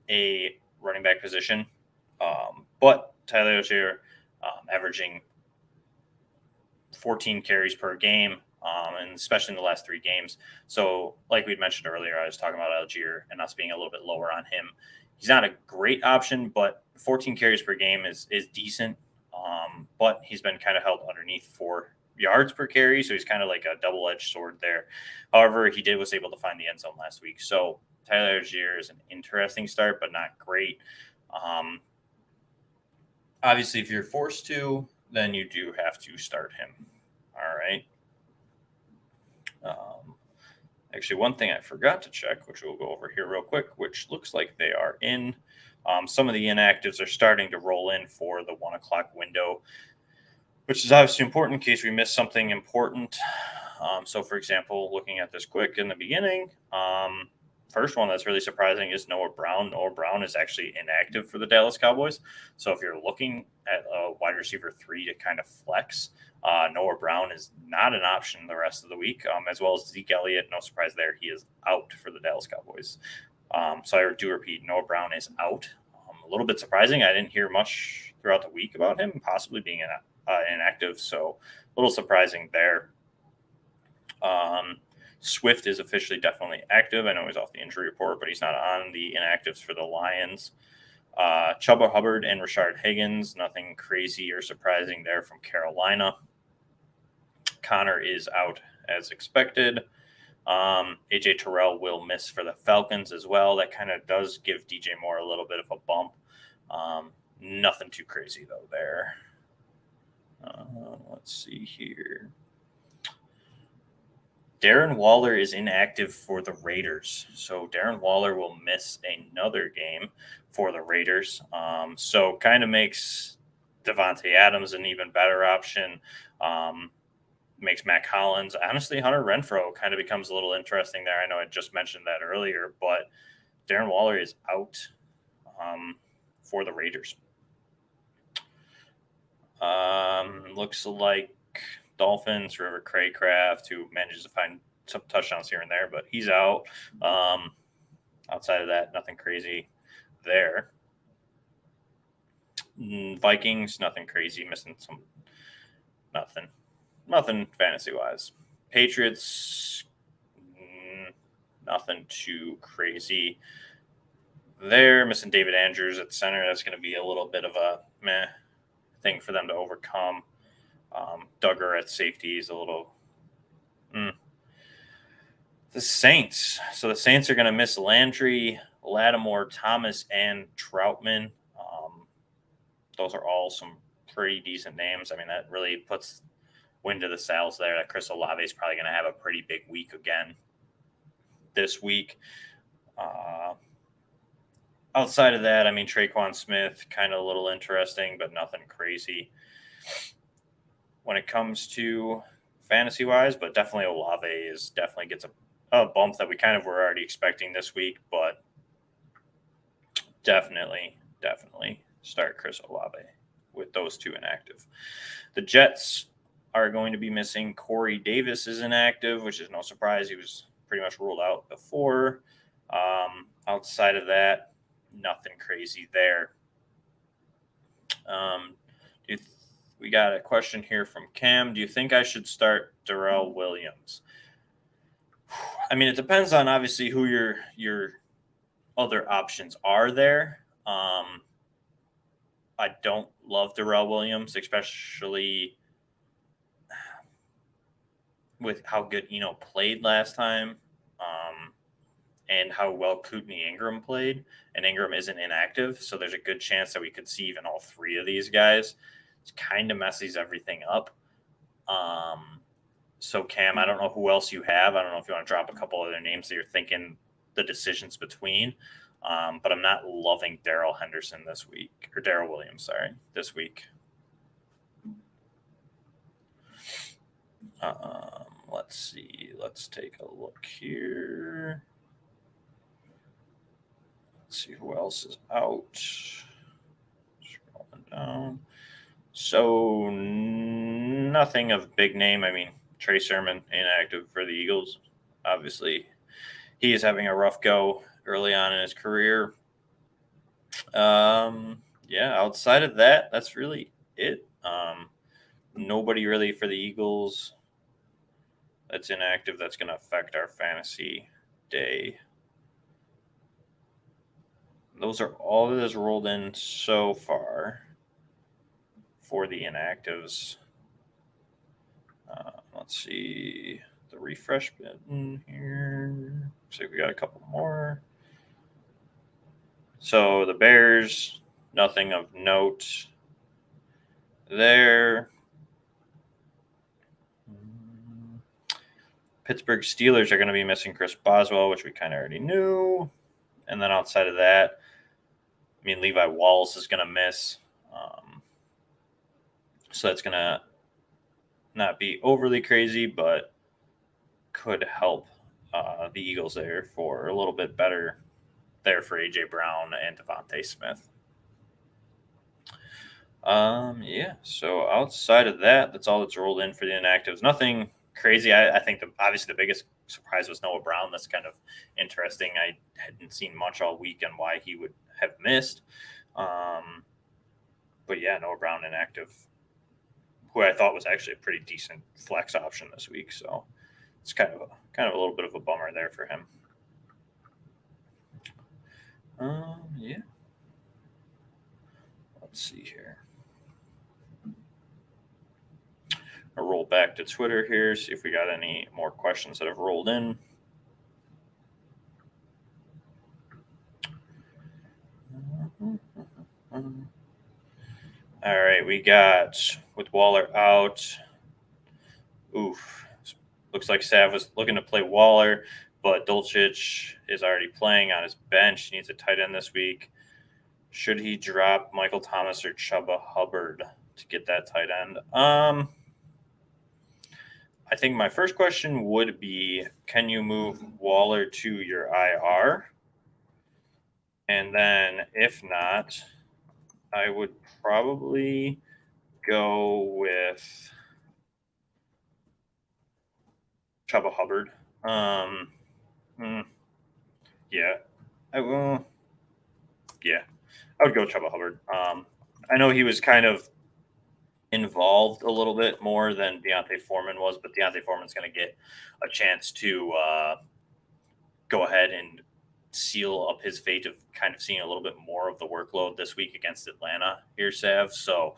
a running back position. But Tyler Algier averaging 14 carries per game, and especially in the last 3 games. So like we'd mentioned earlier, I was talking about Algier and us being a little bit lower on him. He's not a great option, but 14 carries per game is decent. But he's been kind of held underneath 4 yards per carry, so he's kind of like a double-edged sword there. However, he was able to find the end zone last week. So Tyler Algier is an interesting start, but not great. Obviously, if you're forced to, then you do have to start him. All right. Actually, one thing I forgot to check, which we'll go over here real quick, which looks like they are in. Some of the inactives are starting to roll in for the 1:00 window, which is obviously important in case we miss something important. So, for example, looking at this quick in the beginning, first one that's really surprising is Noah Brown. Noah Brown is actually inactive for the Dallas Cowboys. So if you're looking at a wide receiver 3 to kind of flex, Noah Brown is not an option the rest of the week, as well as Zeke Elliott. No surprise there. He is out for the Dallas Cowboys. So I do repeat, Noah Brown is out. A little bit surprising. I didn't hear much throughout the week about him possibly being inactive. So a little surprising there. Swift is officially definitely active. I know he's off the injury report, but he's not on the inactives for the Lions. Chuba Hubbard and Rashard Higgins, nothing crazy or surprising there from Carolina. Connor is out as expected. AJ Terrell will miss for the Falcons as well. That kind of does give DJ Moore a little bit of a bump. Nothing too crazy, though, there. Let's see here. Darren Waller is inactive for the Raiders. So Darren Waller will miss another game for the Raiders. So kind of makes Devontae Adams an even better option. Makes Matt Collins. Honestly, Hunter Renfrow kind of becomes a little interesting there. I know I just mentioned that earlier, but Darren Waller is out for the Raiders. Looks like Dolphins, River Craycraft, who manages to find some touchdowns here and there, but he's out. Outside of that, nothing crazy there. Vikings, nothing crazy, missing some nothing fantasy wise. Patriots, nothing too crazy there. Missing David Andrews at center. That's going to be a little bit of a meh thing for them to overcome. Duggar at safety is a little. The Saints. So the Saints are going to miss Landry, Lattimore, Thomas, and Troutman. Those are all some pretty decent names. I mean, that really puts wind to the sails there that Chris Olave is probably going to have a pretty big week again this week. Outside of that, I mean, Traquan Smith, kind of a little interesting, but nothing crazy when it comes to fantasy-wise, but definitely Olave definitely gets a bump that we kind of were already expecting this week, but definitely start Chris Olave with those two inactive. The Jets are going to be missing. Corey Davis is inactive, which is no surprise. He was pretty much ruled out before. Outside of that, nothing crazy there. We got a question here from Cam. Do you think I should start Darrell Williams? I mean, it depends on obviously who your other options are there. I don't love Darrell Williams, especially with how good Eno played last time, and how well Kootenai Ingram played. And Ingram isn't inactive, so there's a good chance that we could see even all three of these guys. It kind of messes everything up. So Cam, I don't know who else you have. I don't know if you want to drop a couple other names that you're thinking the decisions between. But I'm not loving Darrell Henderson this week, or Darrell Williams, this week. Let's see. Let's take a look here. Let's see who else is out. Scrolling down. So nothing of big name. I mean, Trey Sermon inactive for the Eagles. Obviously, he is having a rough go early on in his career. Outside of that, that's really it. Nobody really for the Eagles that's inactive that's going to affect our fantasy day. Those are all that has rolled in so far for the inactives. Let's see the refresh button here. Looks like we got a couple more. So the Bears, nothing of note there. Pittsburgh Steelers are going to be missing Chris Boswell, which we kind of already knew. And then outside of that, I mean, Levi Wallace is going to miss. So that's going to not be overly crazy, but could help the Eagles there for a little bit better there for A.J. Brown and Devontae Smith. So outside of that, that's all that's rolled in for the inactives. Nothing crazy. I think obviously the biggest surprise was Noah Brown. That's kind of interesting. I hadn't seen much all week on why he would have missed. But yeah, Noah Brown inactive, who I thought was actually a pretty decent flex option this week. So it's kind of a little bit of a bummer there for him. Let's see here. I'll roll back to Twitter here, see if we got any more questions that have rolled in. All right, we got with Waller out. Oof. Looks like Sav was looking to play Waller, but Dulcich is already playing on his bench. He needs a tight end this week. Should he drop Michael Thomas or Chuba Hubbard to get that tight end? I think my first question would be, can you move Waller to your IR? And then if not, I would probably go with Chuba Hubbard. Yeah, I will. Yeah, I would go Chuba Hubbard. I know he was kind of involved a little bit more than Deontay Foreman was, but Deontay Foreman's going to get a chance to go ahead and seal up his fate of kind of seeing a little bit more of the workload this week against Atlanta here, Sav. So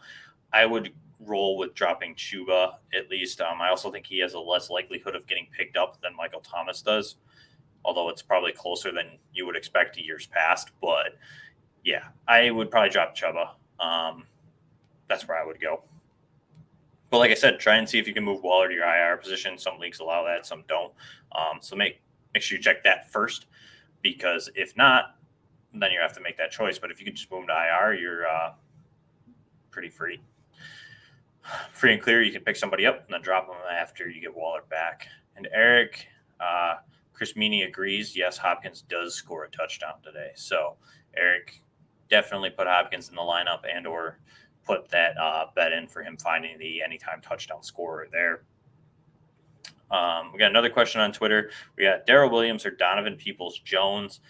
I would roll with dropping Chuba at least. I also think he has a less likelihood of getting picked up than Michael Thomas does, although it's probably closer than you would expect years past. But yeah, I would probably drop Chuba. That's where I would go. But like I said, try and see if you can move Waller to your IR position. Some leagues allow that, some don't. So make sure you check that first, because if not, then you have to make that choice. But if you can just move him to IR, you're pretty free. Free and clear, you can pick somebody up and then drop them after you get Waller back. And Eric, Chris Meany agrees. Yes, Hopkins does score a touchdown today. So Eric, definitely put Hopkins in the lineup and or put that bet in for him finding the anytime touchdown scorer there. We got another question on Twitter. We got Darrell Williams or Donovan Peoples-Jones.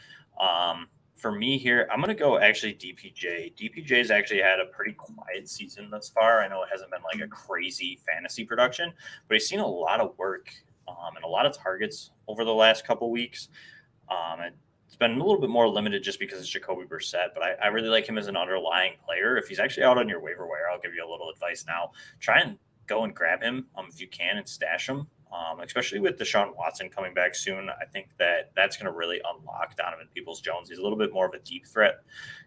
For me here, I'm going to go actually DPJ. DPJ's actually had a pretty quiet season thus far. I know it hasn't been like a crazy fantasy production, but he's seen a lot of work and a lot of targets over the last couple weeks. It's been a little bit more limited just because it's Jacoby Brissett, but I really like him as an underlying player. If he's actually out on your waiver wire, I'll give you a little advice now. Try and go and grab him if you can and stash him, especially with Deshaun Watson coming back soon. I think that's going to really unlock Donovan Peoples-Jones. He's a little bit more of a deep threat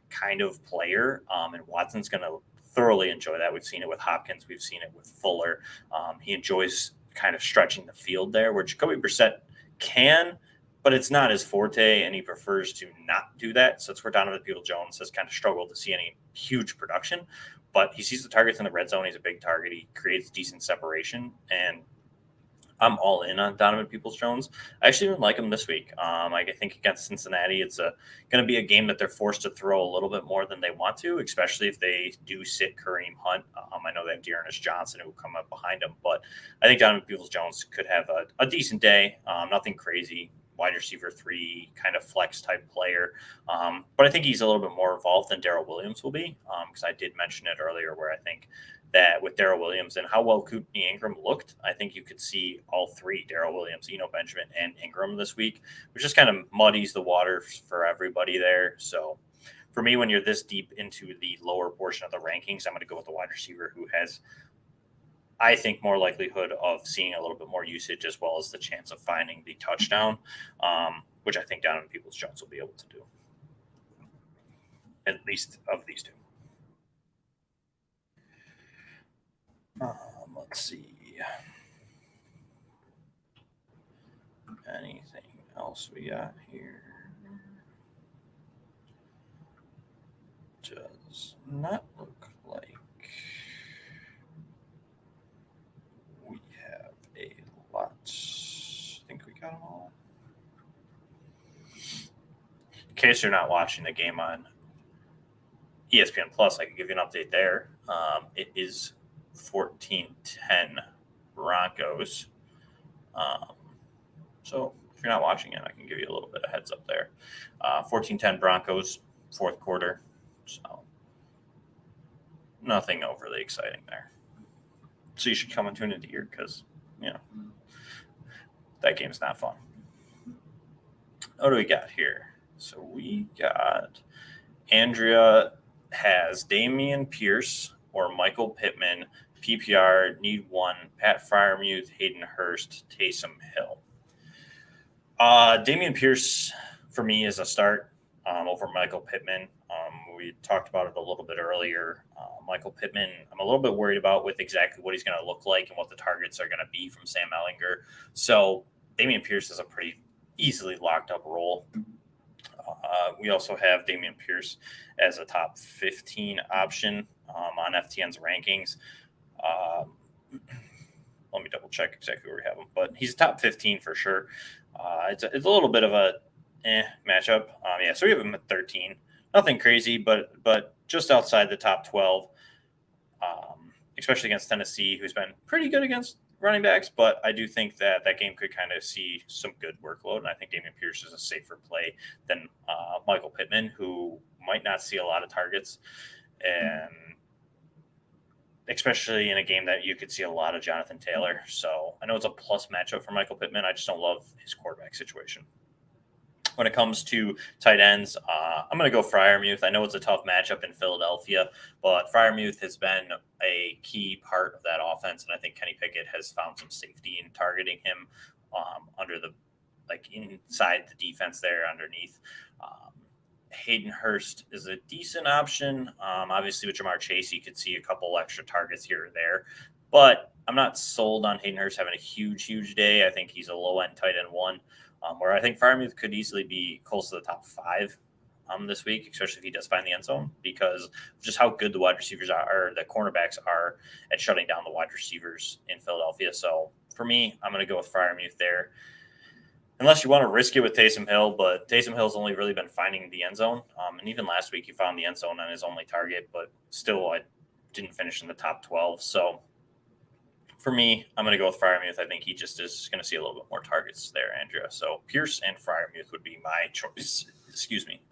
kind of player, and Watson's going to thoroughly enjoy that. We've seen it with Hopkins. We've seen it with Fuller. He enjoys kind of stretching the field there, where Jacoby Brissett can, but it's not his forte, and he prefers to not do that. So that's where Donovan Peoples-Jones has kind of struggled to see any huge production, but he sees the targets in the red zone. He's a big target. He creates decent separation, and I'm all in on Donovan Peoples-Jones. I actually even like him this week. I think against Cincinnati, it's going to be a game that they're forced to throw a little bit more than they want to, especially if they do sit Kareem Hunt. I know they have Dearness Johnson who will come up behind him, but I think Donovan Peoples-Jones could have a decent day. Nothing crazy. Wide receiver 3 kind of flex type player. But I think he's a little bit more involved than Darrell Williams will be, because I did mention it earlier where I think that with Darrell Williams and how well Courtney Ingram looked, I think you could see all three, Darrell Williams, Eno Benjamin, and Ingram this week, which just kind of muddies the water for everybody there. So for me, when you're this deep into the lower portion of the rankings, I'm going to go with the wide receiver who has, I think, more likelihood of seeing a little bit more usage as well as the chance of finding the touchdown, which I think Donovan Peoples-Jones will be able to do, at least of these two. Let's see. Anything else we got here? Does not look like we have a lot. I think we got them all. In case you're not watching the game on ESPN Plus, I can give you an update there. It is 14-10 Broncos. So if you're not watching it, I can give you a little bit of heads up there. 14-10 Broncos, fourth quarter. So nothing overly exciting there. So you should come and tune into here because, that game's not fun. What do we got here? So we got Andrea has Damian Pierce or Michael Pittman, PPR, need one, Pat Freiermuth, Hayden Hurst, Taysom Hill. Damian Pierce, for me, is a start over Michael Pittman. We talked about it a little bit earlier. Michael Pittman, I'm a little bit worried about with exactly what he's going to look like and what the targets are going to be from Sam Ehlinger. So Damian Pierce is a pretty easily locked up role. We also have Damian Pierce as a top 15 option on FTN's rankings. Let me double check exactly where we have him, but he's top 15 for sure. It's a little bit of a matchup. So we have him at 13. Nothing crazy, but just outside the top 12, especially against Tennessee, who's been pretty good against running backs. But I do think that game could kind of see some good workload, and I think Damian Pierce is a safer play than Michael Pittman, who might not see a lot of targets, and especially in a game that you could see a lot of Jonathan Taylor. So I know it's a plus matchup for Michael Pittman. I just don't love his quarterback situation. When it comes to tight ends, I'm going to go Freiermuth. I know it's a tough matchup in Philadelphia, but Freiermuth has been a key part of that offense, and I think Kenny Pickett has found some safety in targeting him under the inside the defense there underneath. Hayden Hurst is a decent option. Obviously, with Jamar Chase, you could see a couple extra targets here or there, but I'm not sold on Hayden Hurst having a huge day. I think he's a low-end tight end one. Where I think Freiermuth could easily be close to the top 5 this week, especially if he does find the end zone, because of just how good the wide receivers are, or the cornerbacks are at shutting down the wide receivers in Philadelphia. So for me, I'm going to go with Freiermuth there. Unless you want to risk it with Taysom Hill, but Taysom Hill's only really been finding the end zone. And even last week, he found the end zone on his only target, but still I didn't finish in the top 12. So for me, I'm going to go with Freiermuth. I think he just is going to see a little bit more targets there, Andrea. So Pierce and Freiermuth would be my choice,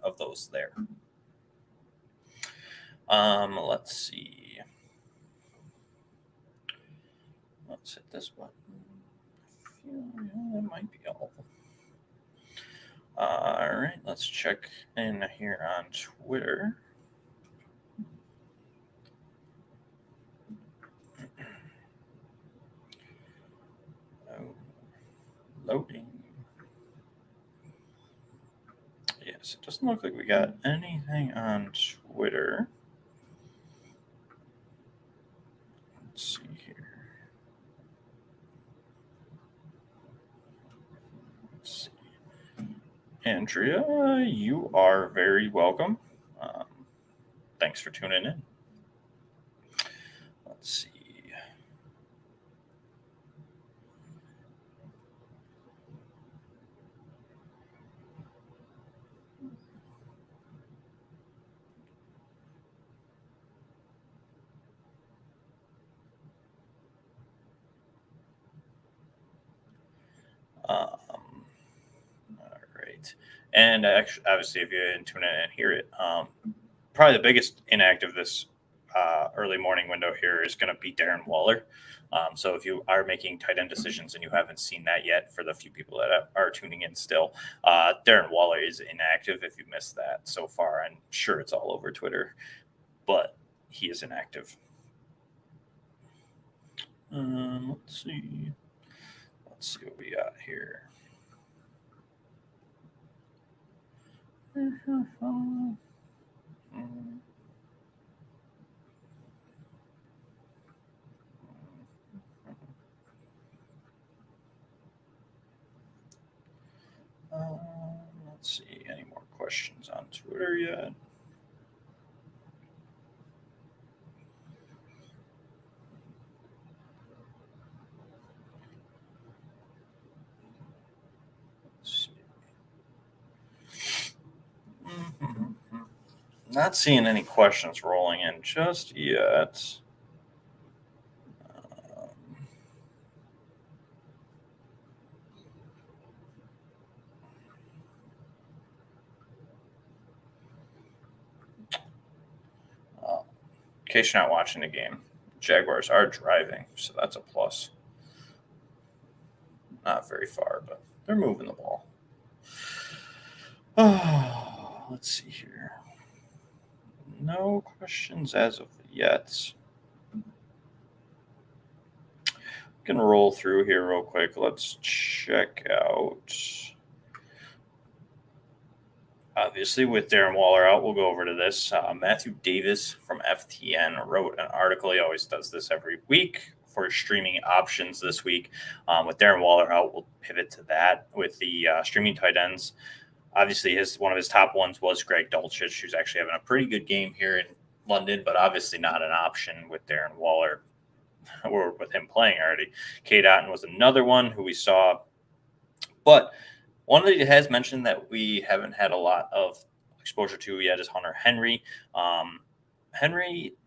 of those there. Let's see. Let's hit this button. That might be all. All right, let's check in here on Twitter. Loading. Yes, it doesn't look like we got anything on Twitter. Let's see here. Let's see. Andrea, you are very welcome. Thanks for tuning in. Let's see. All right. And actually, obviously, if you didn't tune in and hear it, probably the biggest inactive this early morning window here is going to be Darren Waller. So if you are making tight end decisions and you haven't seen that yet, for the few people that are tuning in still, Darren Waller is inactive. If you missed that so far, I'm sure it's all over Twitter, but he is inactive. Let's see what we got here. Let's see, any more questions on Twitter yet? Not seeing any questions rolling in just yet. In case you're not watching the game, Jaguars are driving, so that's a plus. Not very far, but they're moving the ball. Oh, let's see here. No questions as of yet. Can roll through here real quick. Let's check out. Obviously, with Darren Waller out, we'll go over to this. Matthew Davis from FTN wrote an article. He always does this every week for streaming options this week. With Darren Waller out, we'll pivot to that with the streaming tight ends. Obviously, one of his top ones was Greg Dulcich, who's actually having a pretty good game here in London, but obviously not an option with Darren Waller or with him playing already. Cade Otton was another one who we saw. But one that he has mentioned that we haven't had a lot of exposure to yet is Hunter Henry. Henry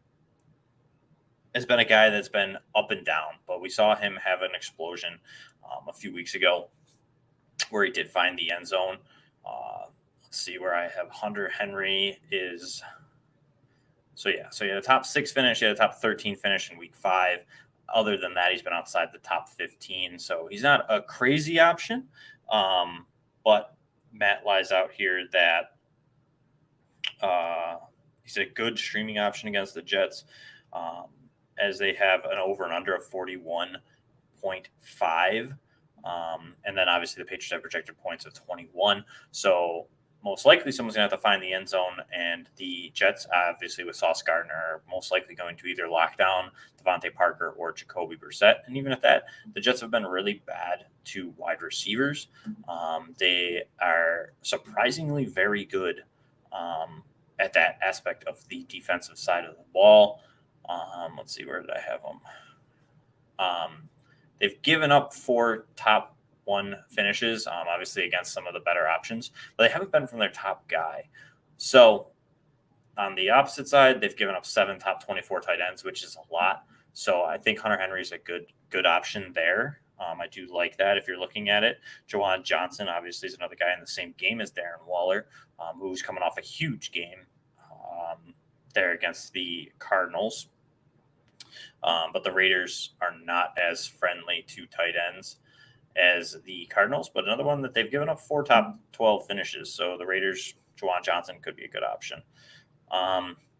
has been a guy that's been up and down, but we saw him have an explosion a few weeks ago where he did find the end zone. Let's see where I have Hunter Henry is. So he had a top 6 finish. He had a top 13 finish in week 5. Other than that, he's been outside the top 15. So he's not a crazy option. But Matt lies out here that he's a good streaming option against the Jets, as they have an over and under of 41.5. And then obviously the Patriots have projected points of 21. So most likely someone's going to have to find the end zone, and the Jets, obviously with Sauce Gardner, are most likely going to either lock down Devontae Parker or Jacoby Brissett. And even at that, the Jets have been really bad to wide receivers. They are surprisingly very good at that aspect of the defensive side of the ball. Let's see, where did I have them? They've given up 4 top 1 finishes, obviously against some of the better options, but they haven't been from their top guy. So on the opposite side, they've given up 7 top 24 tight ends, which is a lot. So I think Hunter Henry is a good option there. I do like that if you're looking at it. Juwan Johnson, obviously, is another guy in the same game as Darren Waller, who's coming off a huge game there against the Cardinals. But the Raiders are not as friendly to tight ends as the Cardinals, but another one that they've given up 4 top 12 finishes. So the Raiders, Juwan Johnson could be a good option.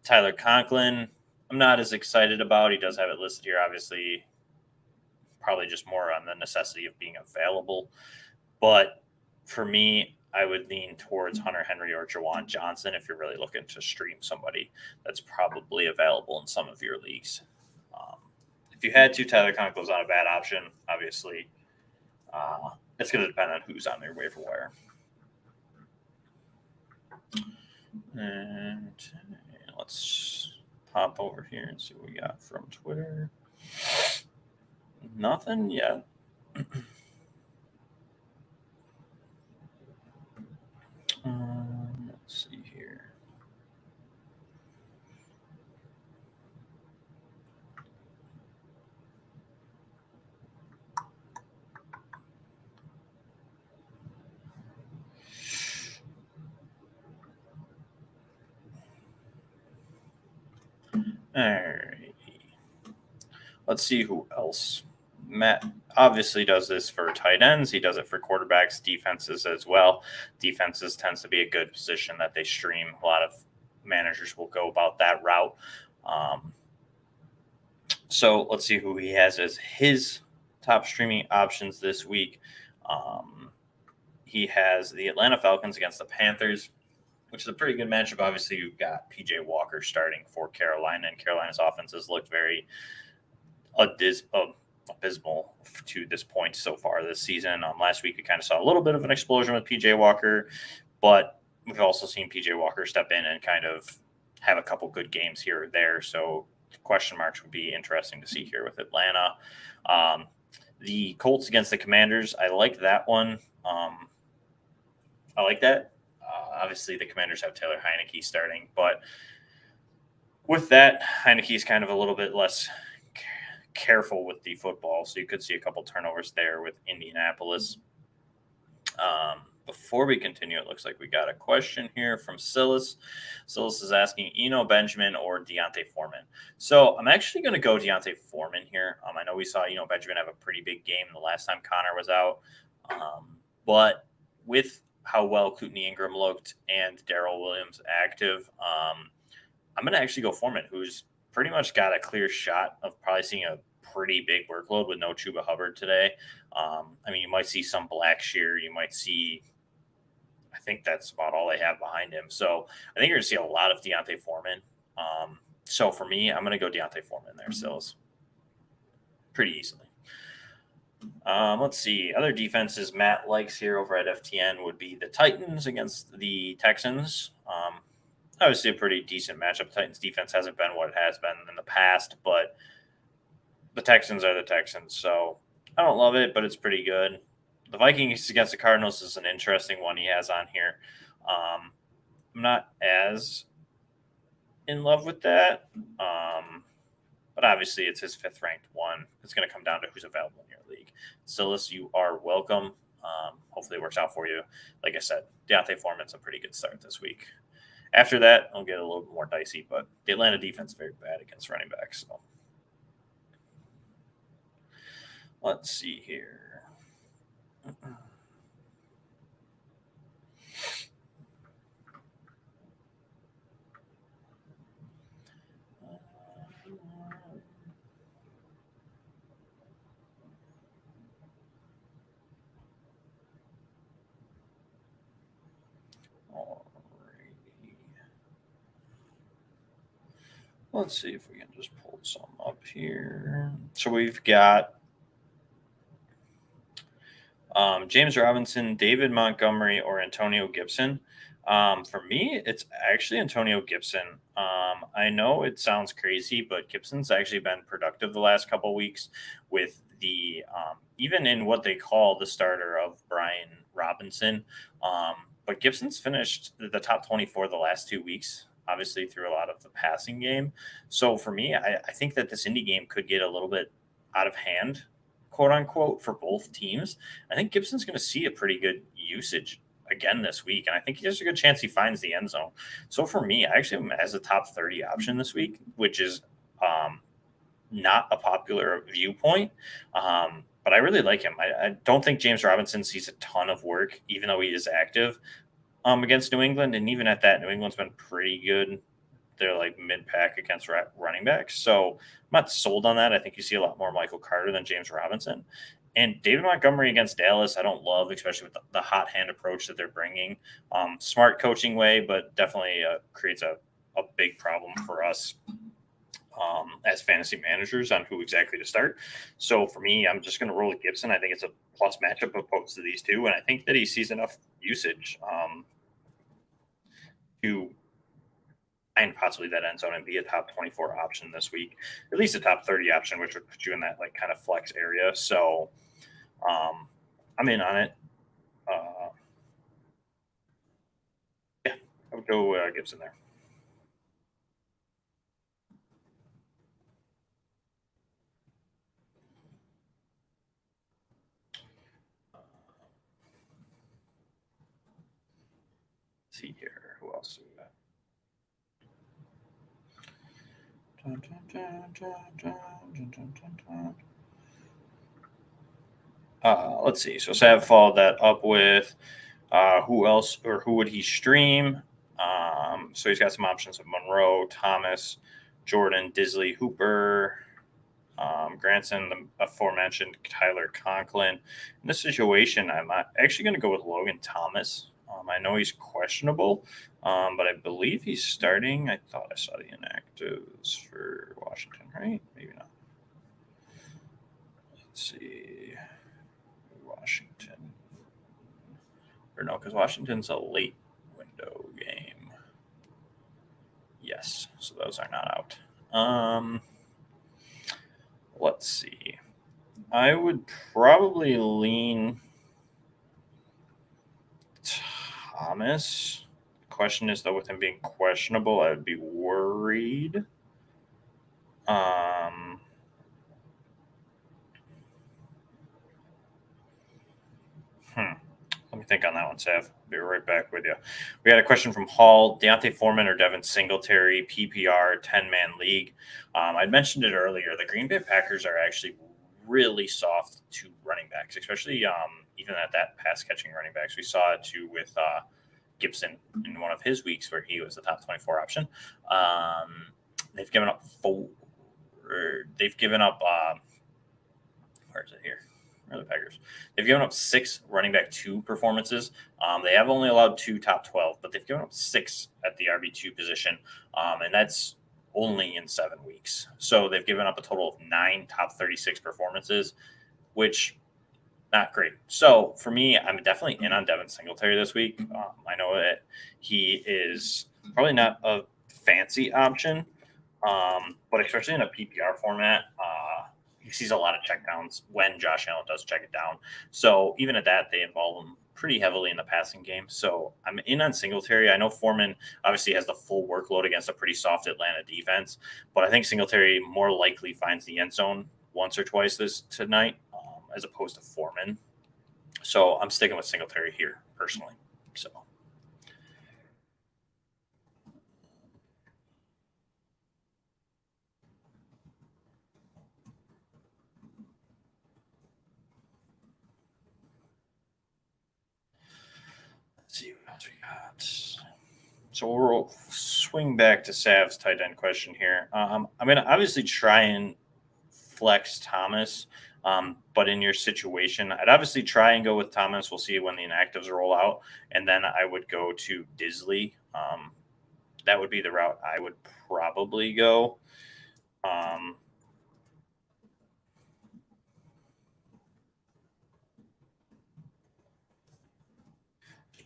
Tyler Conklin, I'm not as excited about. He does have it listed here, obviously, probably just more on the necessity of being available. But for me, I would lean towards Hunter Henry or Juwan Johnson if you're really looking to stream somebody that's probably available in some of your leagues. If you had to, Tyler Conklin's not a bad option. Obviously, it's going to depend on who's on their waiver wire. And let's pop over here and see what we got from Twitter. Nothing yet. Let's see here. All right. Let's see who else. Matt obviously does this for tight ends. He does it for quarterbacks, defenses as well. Defenses tends to be a good position that they stream. A lot of managers will go about that route. So let's see who he has as his top streaming options this week. He has the Atlanta Falcons against the Panthers, which is a pretty good matchup. Obviously, you've got PJ Walker starting for Carolina, and Carolina's offense has looked very abysmal to this point so far this season. Last week, we kind of saw a little bit of an explosion with PJ Walker, but we've also seen PJ Walker step in and kind of have a couple good games here or there. So question marks would be interesting to see here with Atlanta. The Colts against the Commanders, I like that one. I like that. Obviously, the Commanders have Taylor Heineke starting, but with that, Heineke is kind of a little bit less careful with the football, so you could see a couple turnovers there with Indianapolis. Before we continue, it looks like we got a question here from Silas. Silas is asking Eno Benjamin or Deontay Foreman. So I'm actually going to go Deontay Foreman here. I know we saw Eno Benjamin have a pretty big game the last time Connor was out, but with how well Kootenai Ingram looked and Darrell Williams active, I'm going to actually go Foreman, who's pretty much got a clear shot of probably seeing a pretty big workload with no Chuba Hubbard today. I mean, you might see some Blackshear. You might see, I think that's about all they have behind him. So I think you're going to see a lot of Deontay Foreman. So for me, I'm going to go Deontay Foreman there, Sills, pretty easily. Let's see. Other defenses Matt likes here over at FTN would be the Titans against the Texans. Obviously, a pretty decent matchup. Titans defense hasn't been what it has been in the past, but the Texans are the Texans. So I don't love it, but it's pretty good. The Vikings against the Cardinals is an interesting one he has on here. I'm not as in love with that. But obviously it's his 5th ranked one. It's going to come down to who's available in your league. Silas, you are welcome. Hopefully it works out for you. Like I said, Deontay Foreman's a pretty good start this week. After that, I'll get a little bit more dicey, but the Atlanta defense is very bad against running backs. So let's see here. Let's see if we can just pull some up here. So we've got James Robinson, David Montgomery, or Antonio Gibson. For me, it's actually Antonio Gibson. I know it sounds crazy, but Gibson's actually been productive the last couple of weeks with the even in what they call the starter of Brian Robinson. But Gibson's finished the top 24 the last 2 weeks, obviously through a lot of the passing game. So for me, I think that this Indy game could get a little bit out of hand, quote unquote, for both teams. I think Gibson's going to see a pretty good usage again this week, and I think there's a good chance he finds the end zone. So for me, I actually am as a top 30 option this week, which is not a popular viewpoint, but I really like him. I don't think James Robinson sees a ton of work, even though he is active against New England, and even at that, New England's been pretty good. They're like mid-pack against running backs. So I'm not sold on that. I think you see a lot more Michael Carter than James Robinson. And David Montgomery against Dallas, I don't love, especially with the hot hand approach that they're bringing. Smart coaching way, but definitely creates a big problem for us as fantasy managers on who exactly to start. So for me, I'm just going to roll with Gibson. I think it's a plus matchup opposed to these two, and I think that he sees enough usage to and possibly that end zone and be a top 24 option this week, at least a top 30 option, which would put you in that like kind of flex area. So I'm in on it. Yeah, I would go Gibson there. Let's see here. Who else do we got? Let's see. So Sav followed that up with who else or who would he stream? So he's got some options of Monroe, Thomas, Jordan, Disley, Hooper, Granson, the aforementioned Tyler Conklin. In this situation, I'm actually going to go with Logan Thomas. I know he's questionable, but I believe he's starting. I thought I saw the inactives for Washington, right? Maybe not. Let's see. Washington. Or no, because Washington's a late window game. Yes, so those are not out. Let's see. I would probably lean Thomas. The question is, though, with him being questionable, I would be worried. Let me think on that one, Sav. Be right back with you. We had a question from Hall. Deontay Foreman or Devin Singletary, PPR, 10-man league. I mentioned it earlier. The Green Bay Packers are actually really soft to running backs, especially even at that pass-catching running backs. We saw it, too, with Gibson in one of his weeks where he was the top 24 option. They've given up where is it here? Where are the Packers? They've given up 6 running back 2 performances. They have only allowed 2 top 12, but they've given up 6 at the RB2 position, and that's only in 7 weeks. So they've given up a total of 9 top 36 performances, which not great. So for me, I'm definitely in on Devin Singletary this week. I know that he is probably not a fancy option, but especially in a PPR format, he sees a lot of checkdowns when Josh Allen does check it down. So even at that, they involve him pretty heavily in the passing game. So I'm in on Singletary. I know Foreman obviously has the full workload against a pretty soft Atlanta defense, but I think Singletary more likely finds the end zone once or twice tonight as opposed to Foreman. So I'm sticking with Singletary here personally. So. Let's see what else we got. So we'll swing back to Sav's tight end question here. I'm going to obviously try and flex Thomas, but in your situation, I'd obviously try and go with Thomas. We'll see when the inactives roll out, and then I would go to Disley. That would be the route I would probably go.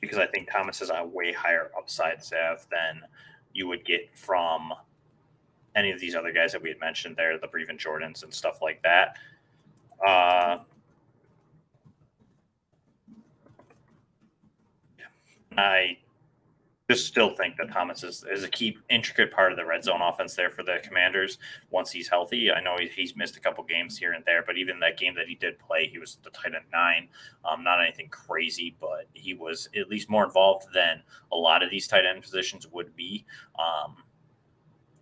Because I think Thomas is a way higher upside Sav than you would get from any of these other guys that we had mentioned there, the Breven Jordans and stuff like that. I just still think that Thomas is a key intricate part of the red zone offense there for the Commanders once he's healthy. I know he's missed a couple games here and there, but even that game that he did play, he was the tight end 9. Not anything crazy, but he was at least more involved than a lot of these tight end positions would be.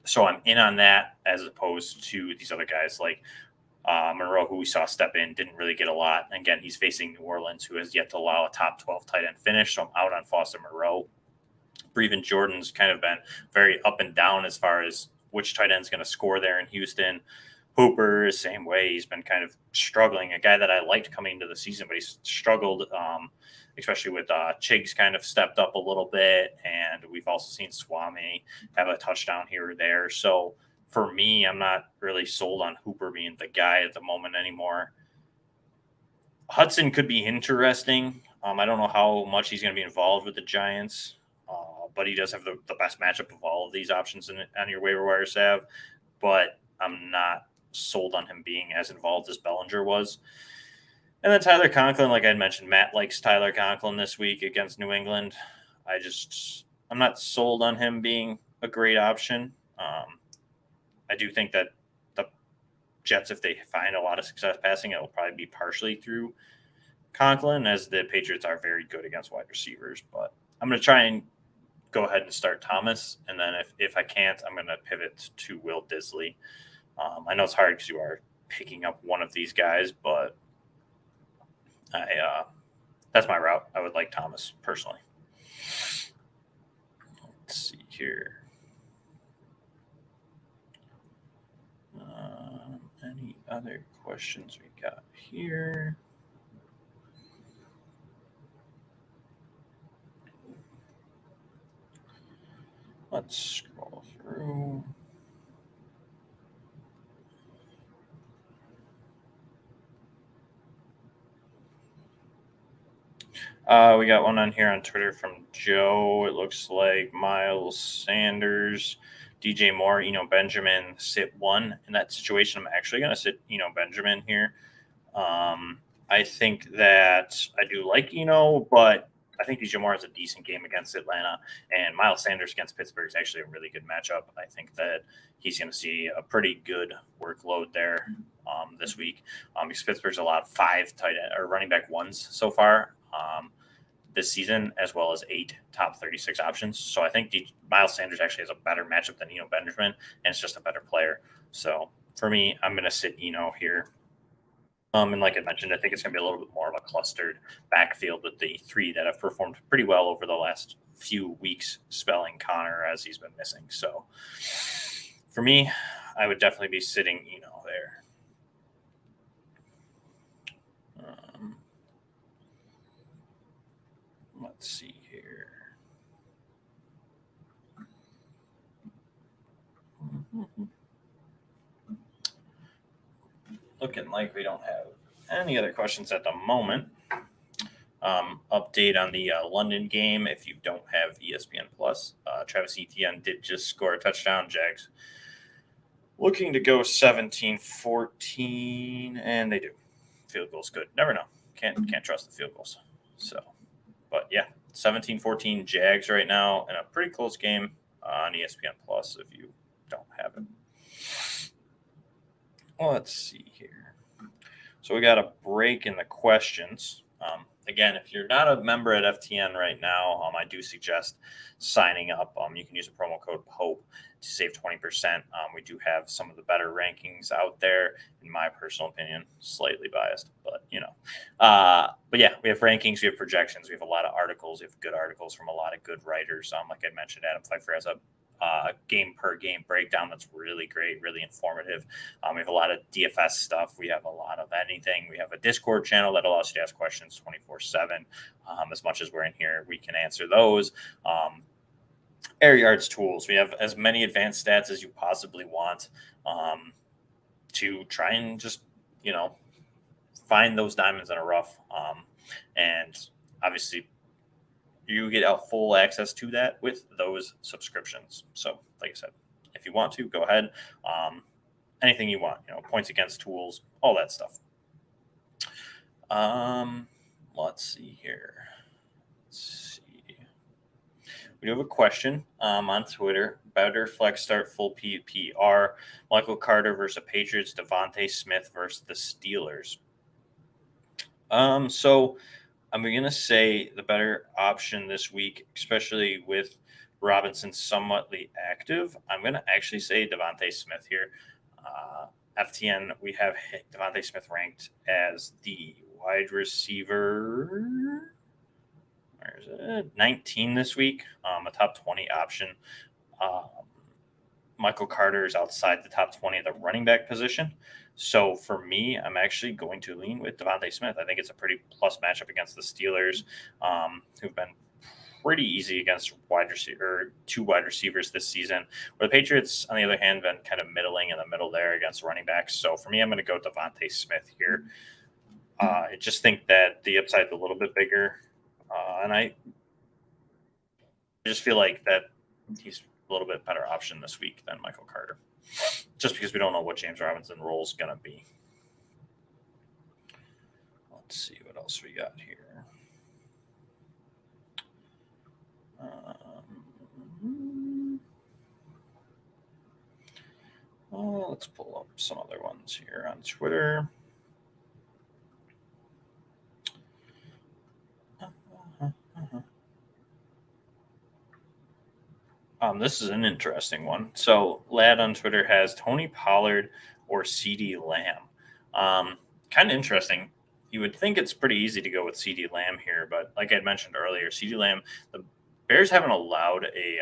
So I'm in on that as opposed to these other guys like Monroe, who we saw step in, didn't really get a lot. Again, he's facing New Orleans, who has yet to allow a top 12 tight end finish. So I'm out on Foster Moreau. Breven Jordan's kind of been very up and down as far as which tight end's going to score there in Houston. Hooper, same way. He's been kind of struggling. A guy that I liked coming into the season, but he's struggled, especially with Chiggs kind of stepped up a little bit. And we've also seen Swami have a touchdown here or there. So for me, I'm not really sold on Hooper being the guy at the moment anymore. Hudson could be interesting. I don't know how much he's going to be involved with the Giants. But he does have the best matchup of all of these options on your waiver wire, Sav. But I'm not sold on him being as involved as Bellinger was. And then Tyler Conklin, like I mentioned, Matt likes Tyler Conklin this week against New England. I'm not sold on him being a great option. I do think that the Jets, if they find a lot of success passing, it will probably be partially through Conklin, as the Patriots are very good against wide receivers. But I'm going to try and go ahead and start Thomas, and then if I can't, I'm going to pivot to Will Disley. I know it's hard because you are picking up one of these guys, but that's my route. I would like Thomas personally. Let's see here. Any other questions we got here? Let's scroll through. We got one on here on Twitter from Joe. It looks like Miles Sanders, DJ Moore, Benjamin sit 1 in that situation. I'm actually going to sit Benjamin here. I think that I do like but I think DJ Moore has a decent game against Atlanta, and Miles Sanders against Pittsburgh is actually a really good matchup. I think that he's going to see a pretty good workload there this week because Pittsburgh's allowed 5 tight end or running back 1s so far this season, as well as 8 top 36 options. So I think Miles Sanders actually has a better matchup than Benjamin, and it's just a better player. So for me, I'm going to sit here. And like I mentioned, I think it's going to be a little bit more of a clustered backfield with the three that have performed pretty well over the last few weeks, spelling Connor as he's been missing. So for me, I would definitely be sitting there. Let's see here. Looking like we don't have any other questions at the moment. Update on the London game. If you don't have ESPN Plus, Travis Etienne did just score a touchdown. Jags looking to go 17-14, and they do. Field goal's good. Never know. Can't trust the field goals. So, but yeah, 17-14 Jags right now in a pretty close game on ESPN Plus if you don't have it. Let's see here. So we got a break in the questions. Again, if you're not a member at FTN right now, I do suggest signing up. You can use a promo code POPE to save 20%. We do have some of the better rankings out there, in my personal opinion, slightly biased, but but yeah, we have rankings, we have projections, we have a lot of articles, we have good articles from a lot of good writers. Like I mentioned, Adam Pfeiffer has a game per game breakdown that's really great, really informative. We have a lot of DFS stuff. We have a lot of anything. We have a Discord channel that allows you to ask questions 24/7. As much as we're in here, we can answer those. Air yards tools. We have as many advanced stats as you possibly want to try and just find those diamonds in a rough. And obviously, you get full access to that with those subscriptions. So, like I said, if you want to, go ahead. Anything you want, points against tools, all that stuff. Let's see here. We do have a question on Twitter. Better flex start full PPR. Michael Carter versus the Patriots. Devontae Smith versus the Steelers. So I'm going to say the better option this week, especially with Robinson somewhatly active, I'm going to actually say Devontae Smith here. FTN, we have Devontae Smith ranked as the wide receiver. Where is it? 19 this week, a top 20 option. Michael Carter is outside the top 20 at the running back position. So for me, I'm actually going to lean with Devontae Smith. I think it's a pretty plus matchup against the Steelers, who've been pretty easy against two wide receivers this season. Where the Patriots, on the other hand, been kind of middling in the middle there against running backs. So for me, I'm going to go Devontae Smith here. I just think that the upside's a little bit bigger, and I just feel like that he's a little bit better option this week than Michael Carter, just because we don't know what James Robinson role is going to be. Let's see what else we got here. Let's pull up some other ones here on Twitter. This is an interesting one. So Lad on Twitter has Tony Pollard or CeeDee Lamb. Kind of interesting. You would think it's pretty easy to go with CeeDee Lamb here, but like I mentioned earlier, CeeDee Lamb, the Bears haven't allowed a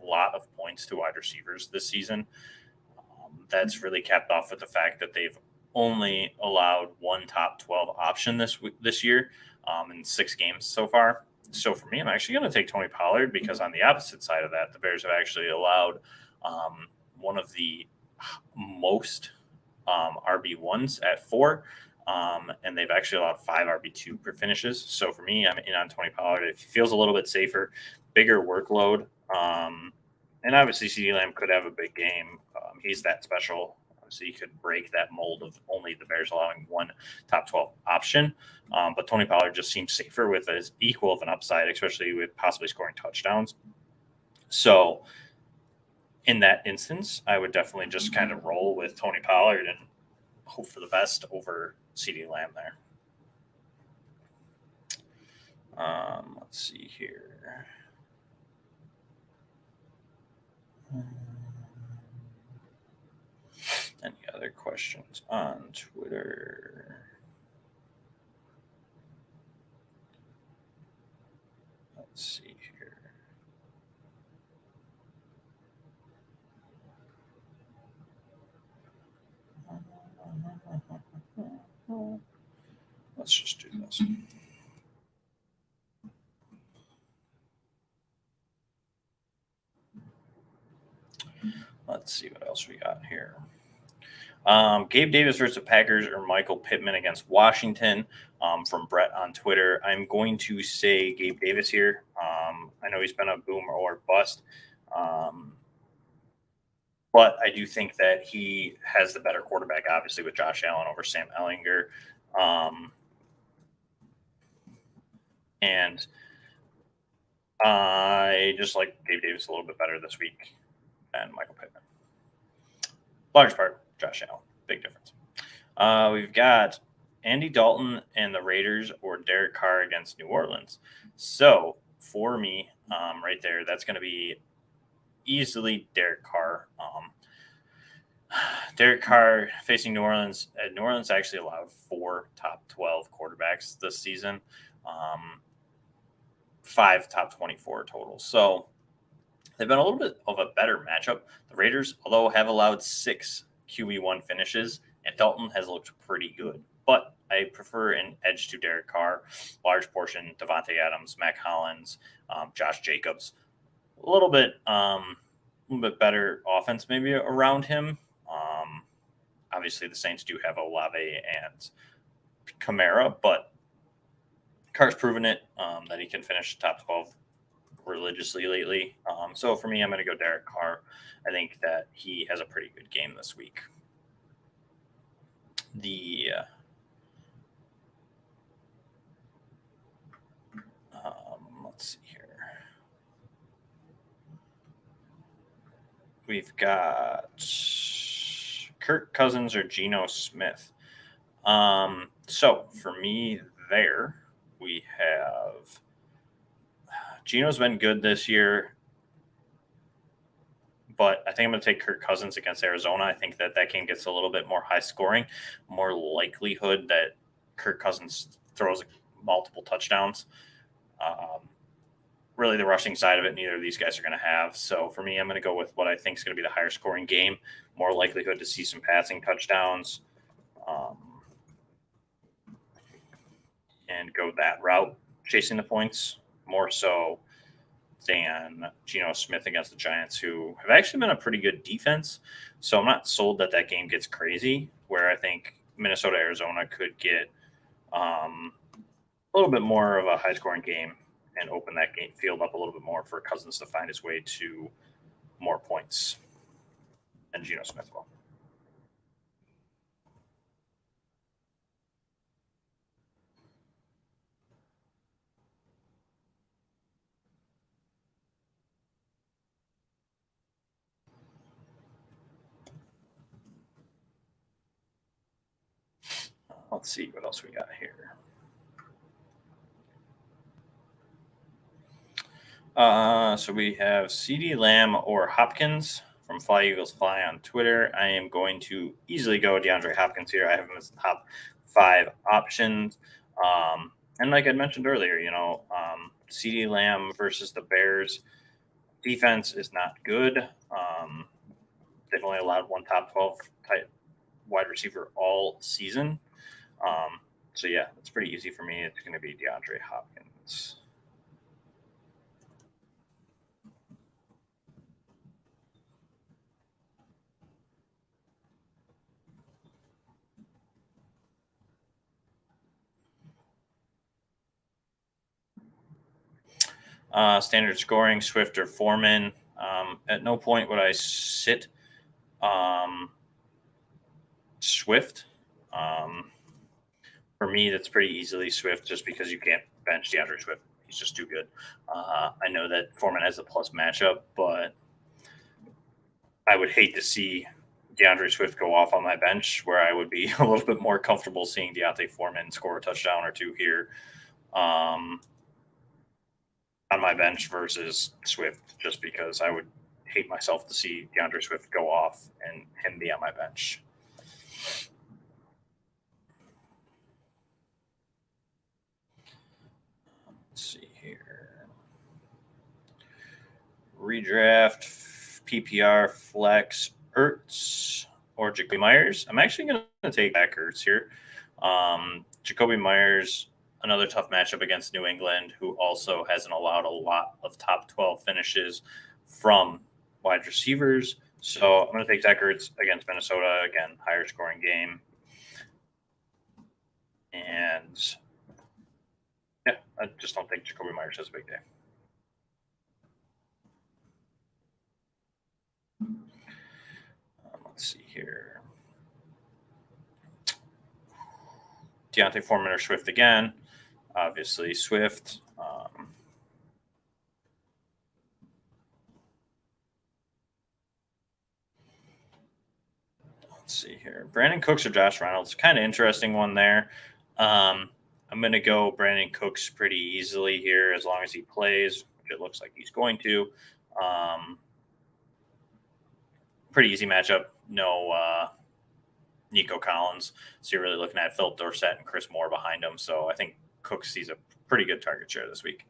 lot of points to wide receivers this season. That's really capped off with the fact that they've only allowed one top 12 option this year in 6 games so far. So for me, I'm actually going to take Tony Pollard because on the opposite side of that, the Bears have actually allowed one of the most RB1s at 4. And they've actually allowed 5 RB2 per finishes. So for me, I'm in on Tony Pollard. It feels a little bit safer, bigger workload. And obviously, CeeDee Lamb could have a big game. He's that special. So he could break that mold of only the Bears allowing one top 12 option. But Tony Pollard just seems safer with as equal of an upside, especially with possibly scoring touchdowns. So in that instance, I would definitely just kind of roll with Tony Pollard and hope for the best over CeeDee Lamb there. Let's see here. Any other questions on Twitter? Let's see here. Let's just do this. Let's see what else we got here. Gabe Davis versus the Packers or Michael Pittman against Washington, from Brett on Twitter. I'm going to say Gabe Davis here. I know he's been a boom or bust, but I do think that he has the better quarterback, obviously, with Josh Allen over Sam Ehlinger. And I just like Gabe Davis a little bit better this week than Michael Pittman. Large part, Josh Allen. Big difference. We've got Andy Dalton and the Raiders or Derek Carr against New Orleans. So for me, right there, that's going to be easily Derek Carr. Derek Carr facing New Orleans. New Orleans actually allowed 4 top 12 quarterbacks this season, 5 top 24 total. So they've been a little bit of a better matchup. The Raiders, although have allowed 6 QB1 finishes, and Dalton has looked pretty good. But I prefer an edge to Derek Carr, large portion, Devontae Adams, Mac Hollins, Josh Jacobs. A little bit better offense maybe around him. Obviously, the Saints do have Olave and Kamara, but Carr's proven it that he can finish top 12 religiously lately. So for me, I'm going to go Derek Carr. I think that he has a pretty good game this week. Let's see here. We've got Kirk Cousins or Geno Smith. So for me there, we have Geno's been good this year, but I think I'm going to take Kirk Cousins against Arizona. I think that game gets a little bit more high scoring, more likelihood that Kirk Cousins throws multiple touchdowns. Really, the rushing side of it, neither of these guys are going to have. So for me, I'm going to go with what I think is going to be the higher scoring game, more likelihood to see some passing touchdowns, and go that route, chasing the points more so than Geno Smith against the Giants, who have actually been a pretty good defense. So I'm not sold that game gets crazy, where I think Minnesota, Arizona could get a little bit more of a high-scoring game and open that game field up a little bit more for Cousins to find his way to more points than Geno Smith will. Let's see what else we got here. So we have CeeDee Lamb or Hopkins from Fly Eagles Fly on Twitter. I am going to easily go DeAndre Hopkins here. I have him as the top 5 options. And like I mentioned earlier, CeeDee Lamb versus the Bears defense is not good. They've only allowed 1 top 12 type wide receiver all season. So yeah, it's pretty easy for me. It's going to be DeAndre Hopkins. Standard scoring, Swift or Foreman. At no point would I sit Swift. For me, that's pretty easily Swift, just because you can't bench DeAndre Swift. He's just too good. I know that Foreman has a plus matchup, but I would hate to see DeAndre Swift go off on my bench, where I would be a little bit more comfortable seeing Deontay Foreman score a touchdown or 2 here on my bench versus Swift, just because I would hate myself to see DeAndre Swift go off and him be on my bench. Let's see here. Redraft, PPR, flex, Ertz, or Jacoby Myers. I'm actually going to take back Ertz here. Jacoby Myers, another tough matchup against New England, who also hasn't allowed a lot of top 12 finishes from wide receivers. So I'm going to take Zach Ertz against Minnesota. Again, higher scoring game. And yeah, I just don't think Jacoby Myers has a big day. Let's see here. Deontay Foreman or Swift again. Obviously, Swift. Let's see here. Brandon Cooks or Josh Reynolds. Kind of interesting one there. I'm going to go Brandon Cooks pretty easily here as long as he plays, which it looks like he's going to. Pretty easy matchup. No Nico Collins. So you're really looking at Philip Dorsett and Chris Moore behind him. So I think Cooks sees a pretty good target share this week.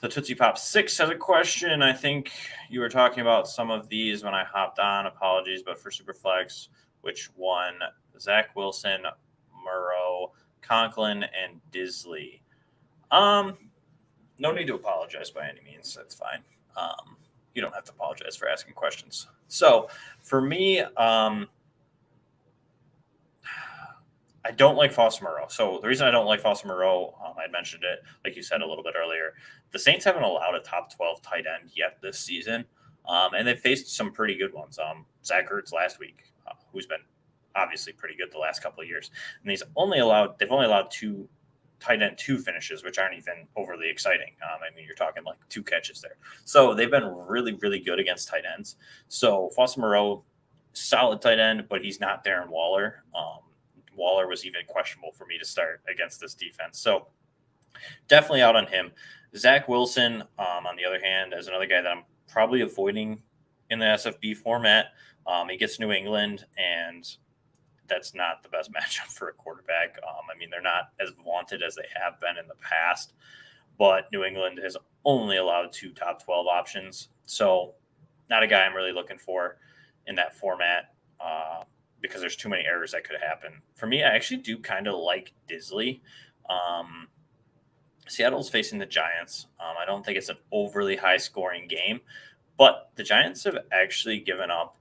The Tootsie Pop 6 has a question. I think you were talking about some of these when I hopped on. Apologies, but for Superflex, which one? Zach Wilson, Murrow, Conklin, and Disley. No need to apologize by any means. That's fine. You don't have to apologize for asking questions. So for me, I don't like Foster Moreau. So the reason I don't like Foster Moreau, I mentioned it, like you said a little bit earlier, the Saints haven't allowed a top 12 tight end yet this season. And they've faced some pretty good ones. Zach Ertz last week, who's been obviously pretty good the last couple of years. And they've only allowed two tight end 2 finishes, which aren't even overly exciting. I mean, you're talking like 2 catches there. So they've been really, really good against tight ends. So Foster Moreau, solid tight end, but he's not Darren Waller. Waller was even questionable for me to start against this defense. So definitely out on him. Zach Wilson, on the other hand, is another guy that I'm probably avoiding in the SFB format. He gets New England, and that's not the best matchup for a quarterback. I mean, they're not as vaunted as they have been in the past, but New England has only allowed 2 top 12 options. So not a guy I'm really looking for in that format. Because there's too many errors that could happen. For me, I actually do kind of like Disley. Seattle's facing the Giants. I don't think it's an overly high-scoring game, but the Giants have actually given up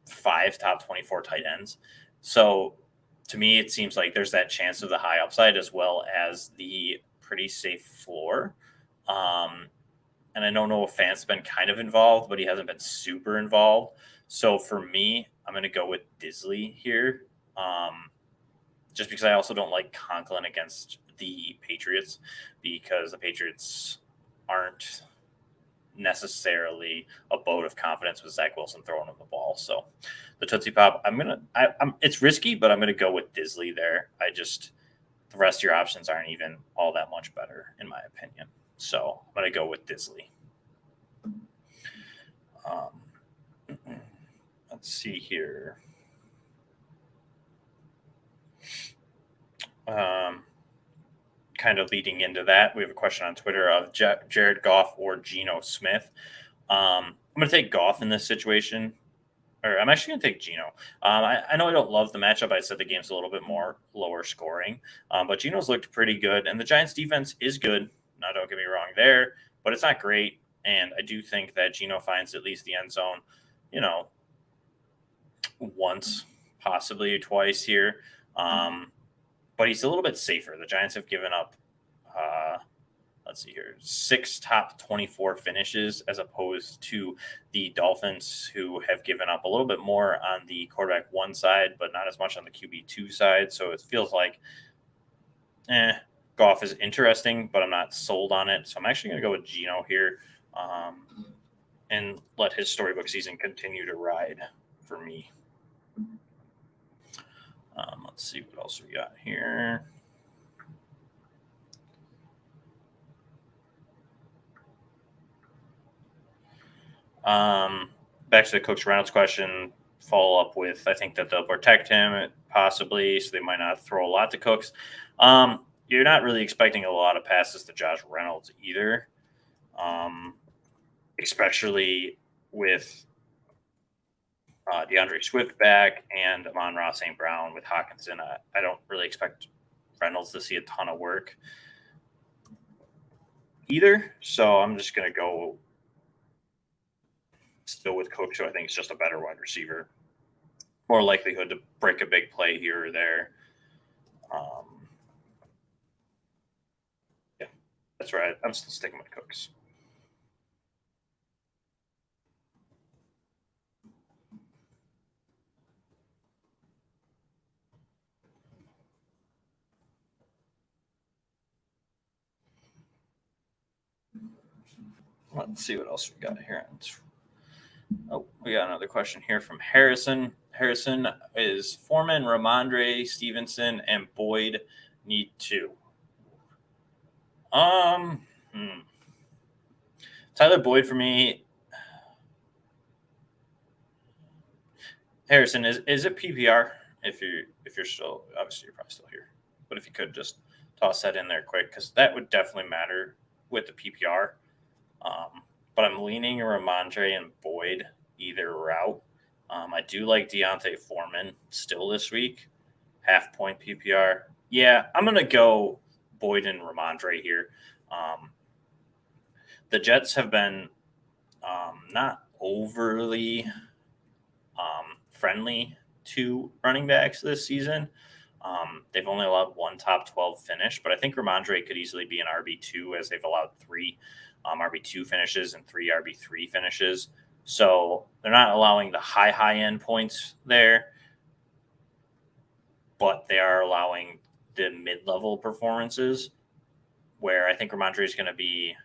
5 top 24 tight ends. So to me, it seems like there's that chance of the high upside as well as the pretty safe floor. And I don't know if Fant's been kind of involved, but he hasn't been super involved. So for me, I'm going to go with Disley here, just because I also don't like Conklin against the Patriots, because the Patriots aren't necessarily a boat of confidence with Zach Wilson throwing him the ball. So the Tootsie Pop, it's risky, but I'm going to go with Disley there. The rest of your options aren't even all that much better, in my opinion. So I'm going to go with Disley. Let's see here. Kind of leading into that, we have a question on Twitter of Jared Goff or Geno Smith. I'm going to take Goff in this situation. Or I'm actually going to take Geno. I know I don't love the matchup. I said the game's a little bit more lower scoring. But Geno's looked pretty good. And the Giants defense is good. Now, don't get me wrong there. But it's not great. And I do think that Geno finds at least the end zone, once, possibly twice here. But he's a little bit safer. The Giants have given up, 6 top 24 finishes as opposed to the Dolphins, who have given up a little bit more on the quarterback 1 side, but not as much on the QB2 side. So it feels like, Goff is interesting, but I'm not sold on it. So I'm actually going to go with Geno here, and let his storybook season continue to ride for me. Let's see what else we got here. Back to the Cooks Reynolds question, follow up with, I think that they'll protect him possibly, so they might not throw a lot to Cooks. you're not really expecting a lot of passes to Josh Reynolds either, especially with DeAndre Swift back and Amon-Ra St. Brown with Hawkinson. I don't really expect Reynolds to see a ton of work either. So I'm just going to go still with Cooks, who I think is just a better wide receiver. More likelihood to break a big play here or there. Yeah, that's right. I'm still sticking with Cooks. Let's see what else we got here. Oh, we got another question here from Harrison. Harrison, is Foreman, Ramondre, Stevenson, and Boyd need to? Tyler Boyd for me. Harrison, is it PPR? If you're still, obviously you're probably still here, but if you could just toss that in there quick, because that would definitely matter with the PPR. But I'm leaning Ramondre and Boyd either route. I do like Deontay Foreman still this week, 0.5 point PPR. Yeah, I'm gonna go Boyd and Ramondre here. The Jets have been not overly friendly to running backs this season. They've only allowed one top 12 finish, but I think Ramondre could easily be an RB2 as they've allowed 3 RB2 finishes and 3 RB3 finishes. So they're not allowing the high end points there, but they are allowing the mid-level performances where I think Ramondre is going to be,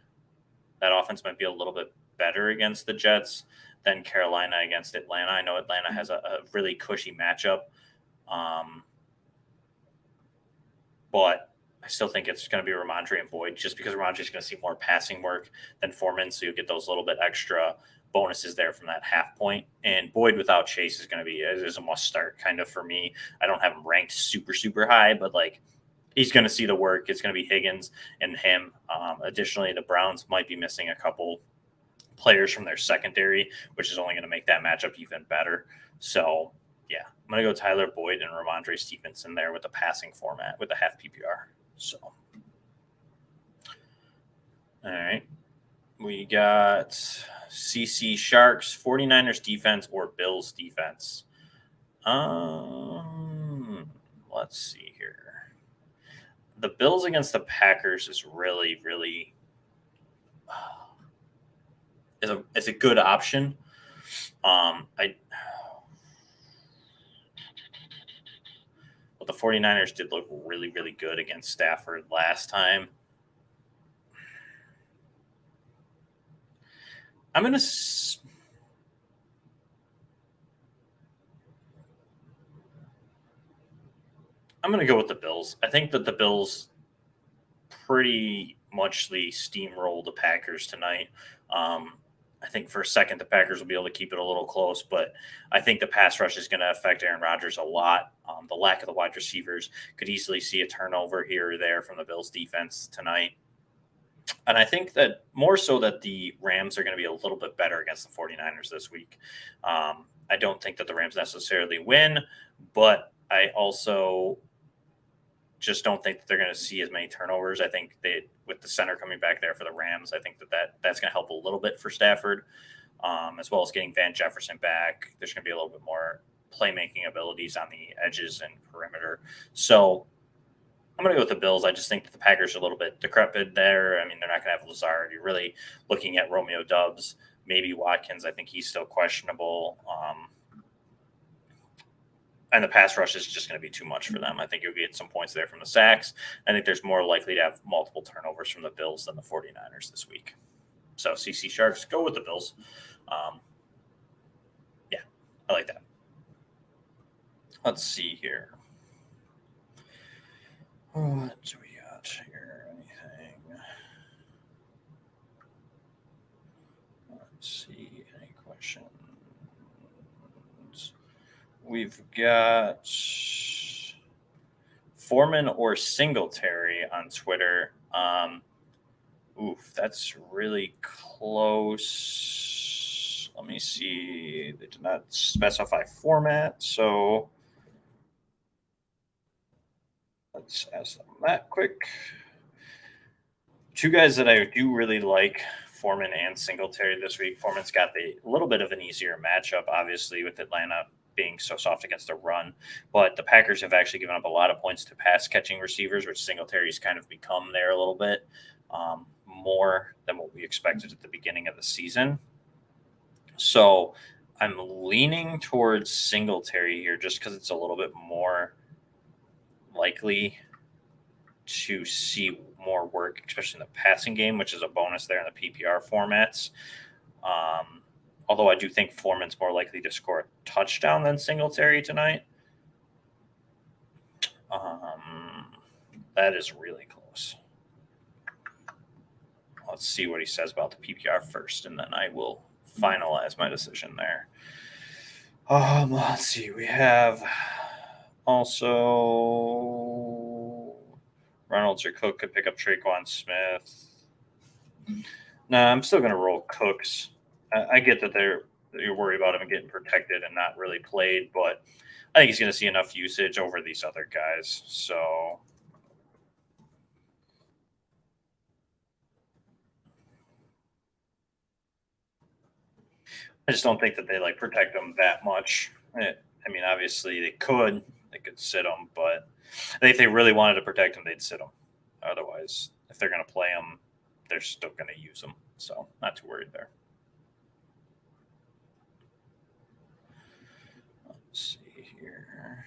that offense might be a little bit better against the Jets than Carolina against Atlanta. I know Atlanta has a really cushy matchup, but I still think it's going to be Ramondre and Boyd just because Ramondre is going to see more passing work than Foreman, so you'll get those little bit extra bonuses there from that 0.5 point. And Boyd without Chase is going to be is a must start kind of for me. I don't have him ranked super, super high, but like he's going to see the work. It's going to be Higgins and him. Additionally, the Browns might be missing a couple players from their secondary, which is only going to make that matchup even better. So, yeah, I'm going to go Tyler Boyd and Ramondre Stevenson there with the passing format with the 0.5 PPR. So, all right. We got CC Sharks, 49ers defense or Bills defense. Let's see here. The Bills against the Packers is really, really is a good option. Well, the 49ers did look really, really good against Stafford last time. I'm going to go with the Bills. I think that the Bills pretty muchly steamroll the Packers tonight. I think for a second, the Packers will be able to keep it a little close, but I think the pass rush is going to affect Aaron Rodgers a lot. The lack of the wide receivers could easily see a turnover here or there from the Bills defense tonight. And I think that more so that the Rams are going to be a little bit better against the 49ers this week. I don't think that the Rams necessarily win, but I also just don't think that they're going to see as many turnovers. I think that with the center coming back there for the Rams, I think that's going to help a little bit for Stafford, as well as getting Van Jefferson back. There's going to be a little bit more playmaking abilities on the edges and perimeter. So I'm going to go with the Bills. I just think that the Packers are a little bit decrepit there. I mean, they're not going to have Lazard. You're really looking at Romeo Doubs, maybe Watkins. I think he's still questionable. And the pass rush is just going to be too much for them. I think you'll get some points there from the sacks. I think there's more likely to have multiple turnovers from the Bills than the 49ers this week. So CC Sharks, go with the Bills. Yeah, I like that. Let's see here. What do we got here? Anything? Let's see. Any questions? We've got Foreman or Singletary on Twitter. That's really close. Let me see. They did not specify format, so let's ask them that quick. Two guys that I do really like, Foreman and Singletary this week. Foreman's got a little bit of an easier matchup, obviously, with Atlanta being so soft against the run. But the Packers have actually given up a lot of points to pass-catching receivers, which Singletary's kind of become there a little bit. More than what we expected at the beginning of the season. So I'm leaning towards Singletary here just because it's a little bit more likely to see more work, especially in the passing game, which is a bonus there in the PPR formats. Although I do think Foreman's more likely to score a touchdown than Singletary tonight. That is really close. Let's see what he says about the PPR first, and then I will finalize my decision there. Let's see. We have also Reynolds or Cook could pick up Traquan Smith. No, I'm still going to roll Cooks. I get that you're worried about him getting protected and not really played, but I think he's going to see enough usage over these other guys. So I just don't think that they protect him that much. I mean, obviously they could sit him, but I think if they really wanted to protect him, they'd sit him. Otherwise, if they're going to play him, they're still going to use him. So not too worried there. Let's see here.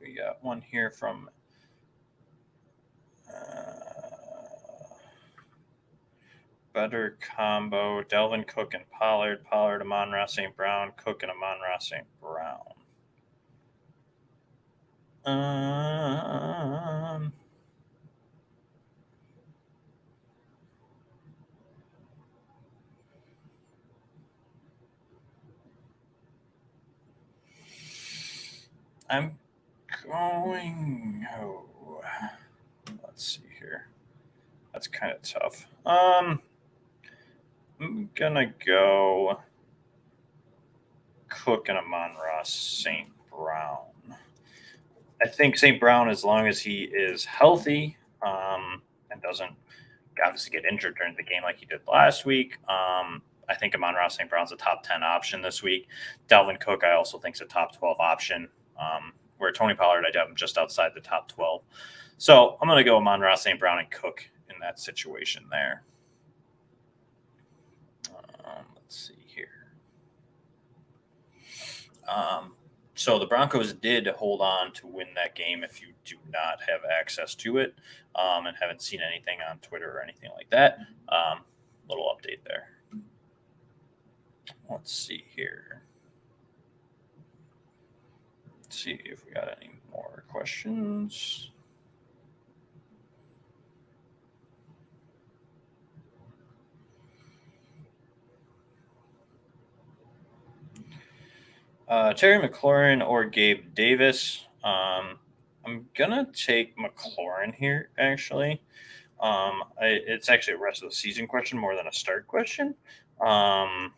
We got one here from Better Combo, Delvin Cook and Pollard, Amon-Ra St. Brown, Cook and Amon-Ra St. Brown. I'm going. Let's see here. That's kind of tough. I'm gonna go Cook and Amon-Ra St. Brown. I think St. Brown, as long as he is healthy and doesn't obviously get injured during the game like he did last week, I think Amon-Ra St. Brown's a top 10 option this week. Dalvin Cook, I also think, is a top 12 option. Where Tony Pollard, I have him just outside the top 12. So I'm going to go Amon-Ra St. Brown and Cook in that situation there. Let's see here. So the Broncos did hold on to win that game if you do not have access to it and haven't seen anything on Twitter or anything like that. Little update there. Let's see here. Let's see if we got any more questions. Terry McLaurin or Gabe Davis. I'm going to take McLaurin here, actually. It's actually a rest of the season question more than a start question. I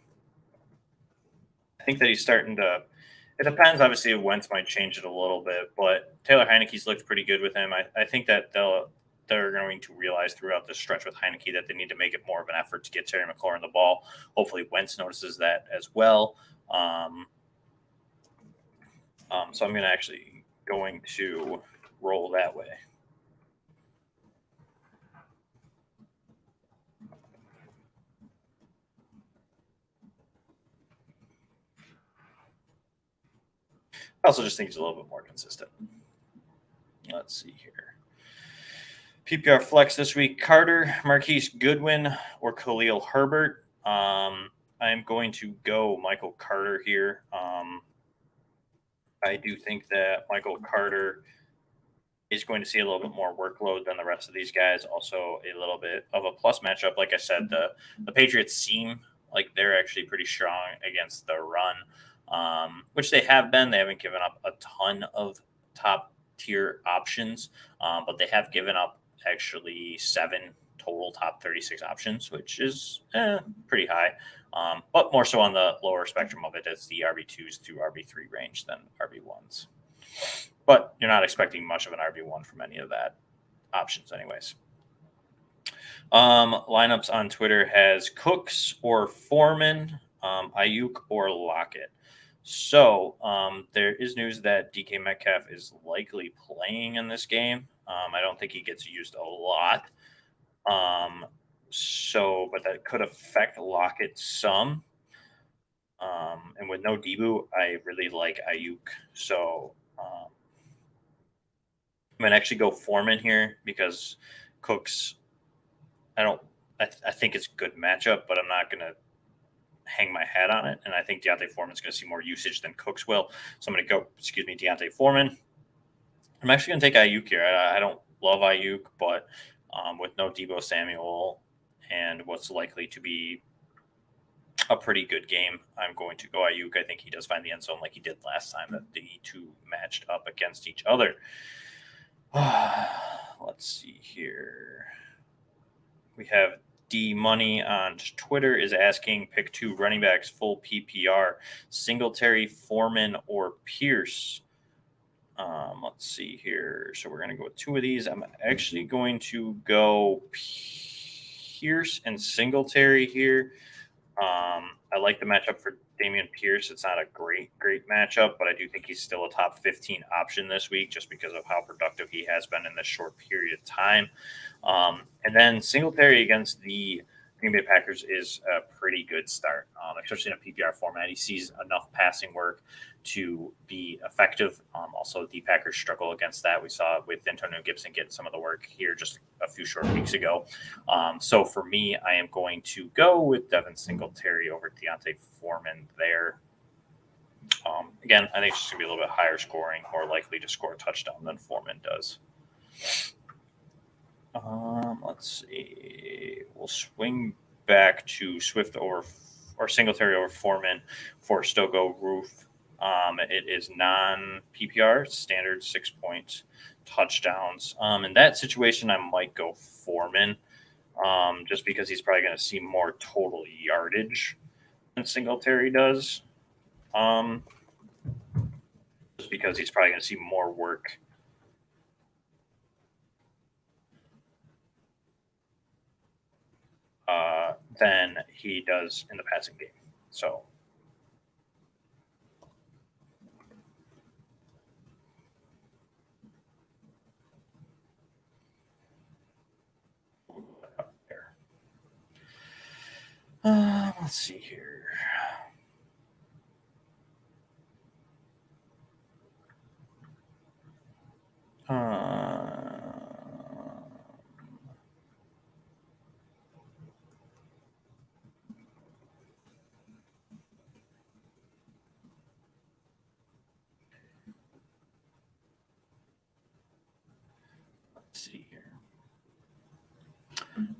think that he's starting to – it depends. Obviously, Wentz might change it a little bit, but Taylor Heineke's looked pretty good with him. I think that they're going to realize throughout this stretch with Heineke that they need to make it more of an effort to get Terry McLaurin the ball. Hopefully, Wentz notices that as well. So I'm going to roll that way. I also just think he's a little bit more consistent. Let's see here. PPR flex this week: Carter, Marquise Goodwin, or Khalil Herbert. I'm going to go Michael Carter here. I do think that Michael Carter is going to see a little bit more workload than the rest of these guys. Also, a little bit of a plus matchup. Like I said, the Patriots seem like they're actually pretty strong against the run, which they have been. They haven't given up a ton of top tier options, but they have given up actually 7 total top 36 options, which is pretty high. But more so on the lower spectrum of it, it's the RB2s through RB3 range than RB1s. But you're not expecting much of an RB1 from any of that options anyways. Lineups on Twitter has Cooks or Foreman, Ayuk or Lockett. So there is news that DK Metcalf is likely playing in this game. I don't think he gets used a lot. But that could affect Lockett some. And with no Debu, I really like Ayuk. So I'm going to actually go Foreman here because Cooks, I think it's a good matchup, but I'm not going to hang my hat on it. And I think Deontay Foreman's going to see more usage than Cooks will. So I'm going to go, Deontay Foreman. I'm actually going to take Ayuk here. I don't love Ayuk, but with no Deebo Samuel and what's likely to be a pretty good game, I'm going to go Ayuk. I think he does find the end zone like he did last time that the two matched up against each other. Let's see here. We have D Money on Twitter is asking, pick 2 running backs, full PPR, Singletary, Foreman, or Pierce. Let's see here. So we're going to go with 2 of these. I'm actually going to go Pierce and Singletary here. I like the matchup for Dameon Pierce. It's not a great matchup, but I do think he's still a top 15 option this week just because of how productive he has been in this short period of time. And then Singletary against the Green Bay Packers is a pretty good start, especially in a PPR format. He sees enough passing work to be effective. Also, the Packers struggle against that. We saw with Antonio Gibson get some of the work here just a few short weeks ago. So for me, I am going to go with Devin Singletary over Deontay Foreman there. Again, I think it's just going to be a little bit higher scoring, more likely to score a touchdown than Foreman does. Let's see. We'll swing back to Swift or Singletary over Foreman for Stogo Roof. It is non-PPR, standard 6-point touchdowns. In that situation, I might go Foreman just because he's probably going to see more total yardage than Singletary does. Just because he's probably going to see more work than he does in the passing game. So let's see here. See here.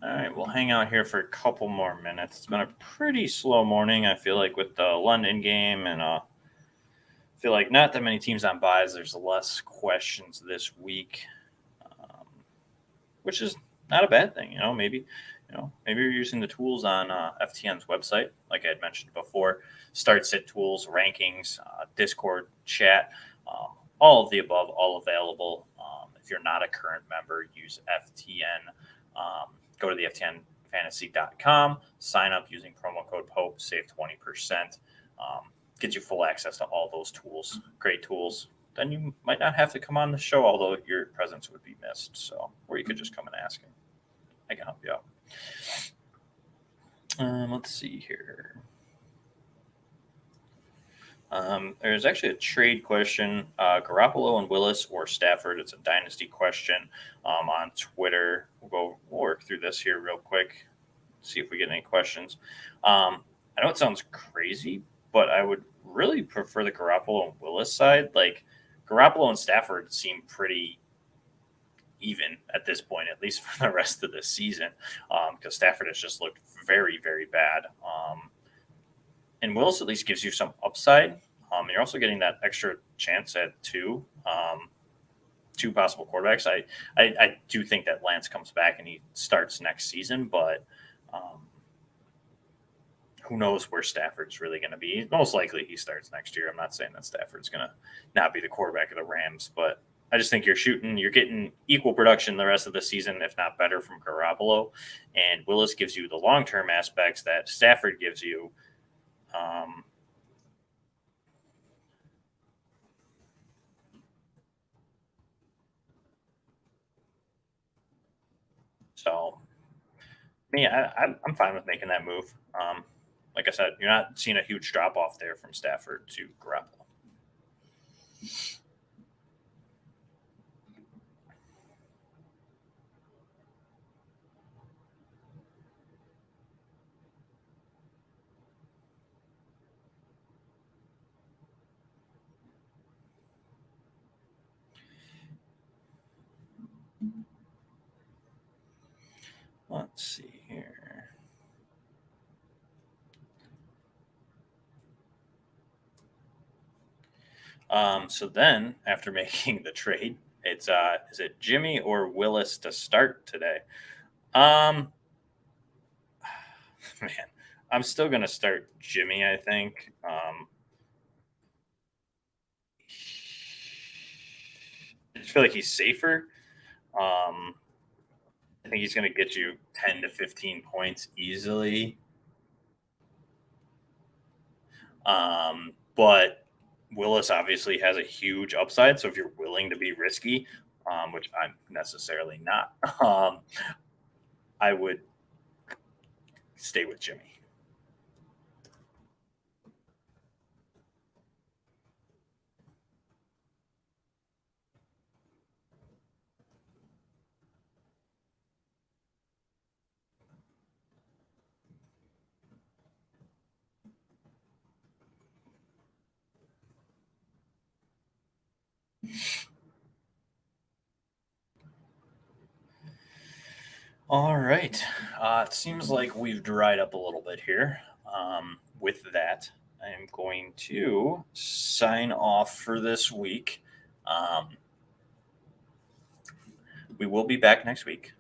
All right, we'll hang out here for a couple more minutes. It's been a pretty slow morning, I feel like, with the London game, and I feel like not that many teams on buys. There's less questions this week, which is not a bad thing. Maybe you're using the tools on FTN's website, like I had mentioned before. Start, sit tools, rankings, Discord, chat, all of the above, all available. If you're not a current member, use FTN. Go to the FTNfantasy.com, sign up using promo code POPE, save 20%. Gets you full access to all those tools. Great tools. Then you might not have to come on the show, although your presence would be missed. So, or you could just come and ask him. I can help you out. Let's see here. There's actually a trade question. Garoppolo and Willis or Stafford. It's a dynasty question on Twitter. We'll work through this here real quick. See if we get any questions. I know it sounds crazy, but I would really prefer the Garoppolo and Willis side. Like Garoppolo and Stafford seem pretty even at this point, at least for the rest of the season, because Stafford has just looked very, very bad. And Willis at least gives you some upside. You're also getting that extra chance at two possible quarterbacks. I do think that Lance comes back and he starts next season, but who knows where Stafford's really going to be. Most likely he starts next year. I'm not saying that Stafford's going to not be the quarterback of the Rams, but I just think you're getting equal production the rest of the season, if not better, from Garoppolo. And Willis gives you the long-term aspects that Stafford gives you. So, I'm fine with making that move. Like I said, you're not seeing a huge drop off there from Stafford to Garoppolo. Let's see here. So then, after making the trade, it's is it Jimmy or Willis to start today? Man, I'm still gonna start Jimmy. I think. I just feel like he's safer. I think he's going to get you 10 to 15 points easily. But Willis obviously has a huge upside. So if you're willing to be risky, which I'm necessarily not, I would stay with Jimmy. All right. It seems like we've dried up a little bit here. With that, I'm going to sign off for this week. We will be back next week.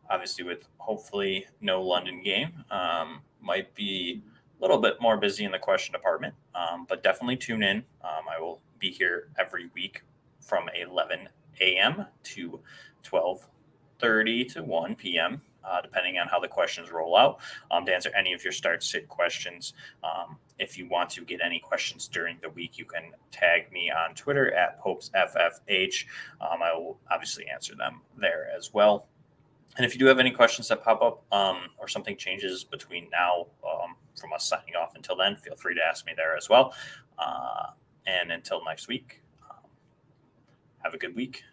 Obviously, with hopefully no London game. Might be a little bit more busy in the question department, but definitely tune in. I will be here every week from 11 a.m. to 12:30 to 1 p.m., depending on how the questions roll out, to answer any of your start sit questions. If you want to get any questions during the week, you can tag me on Twitter at PopesFFH. I will obviously answer them there as well. And if you do have any questions that pop up or something changes between now from us signing off until then, feel free to ask me there as well. And until next week, have a good week.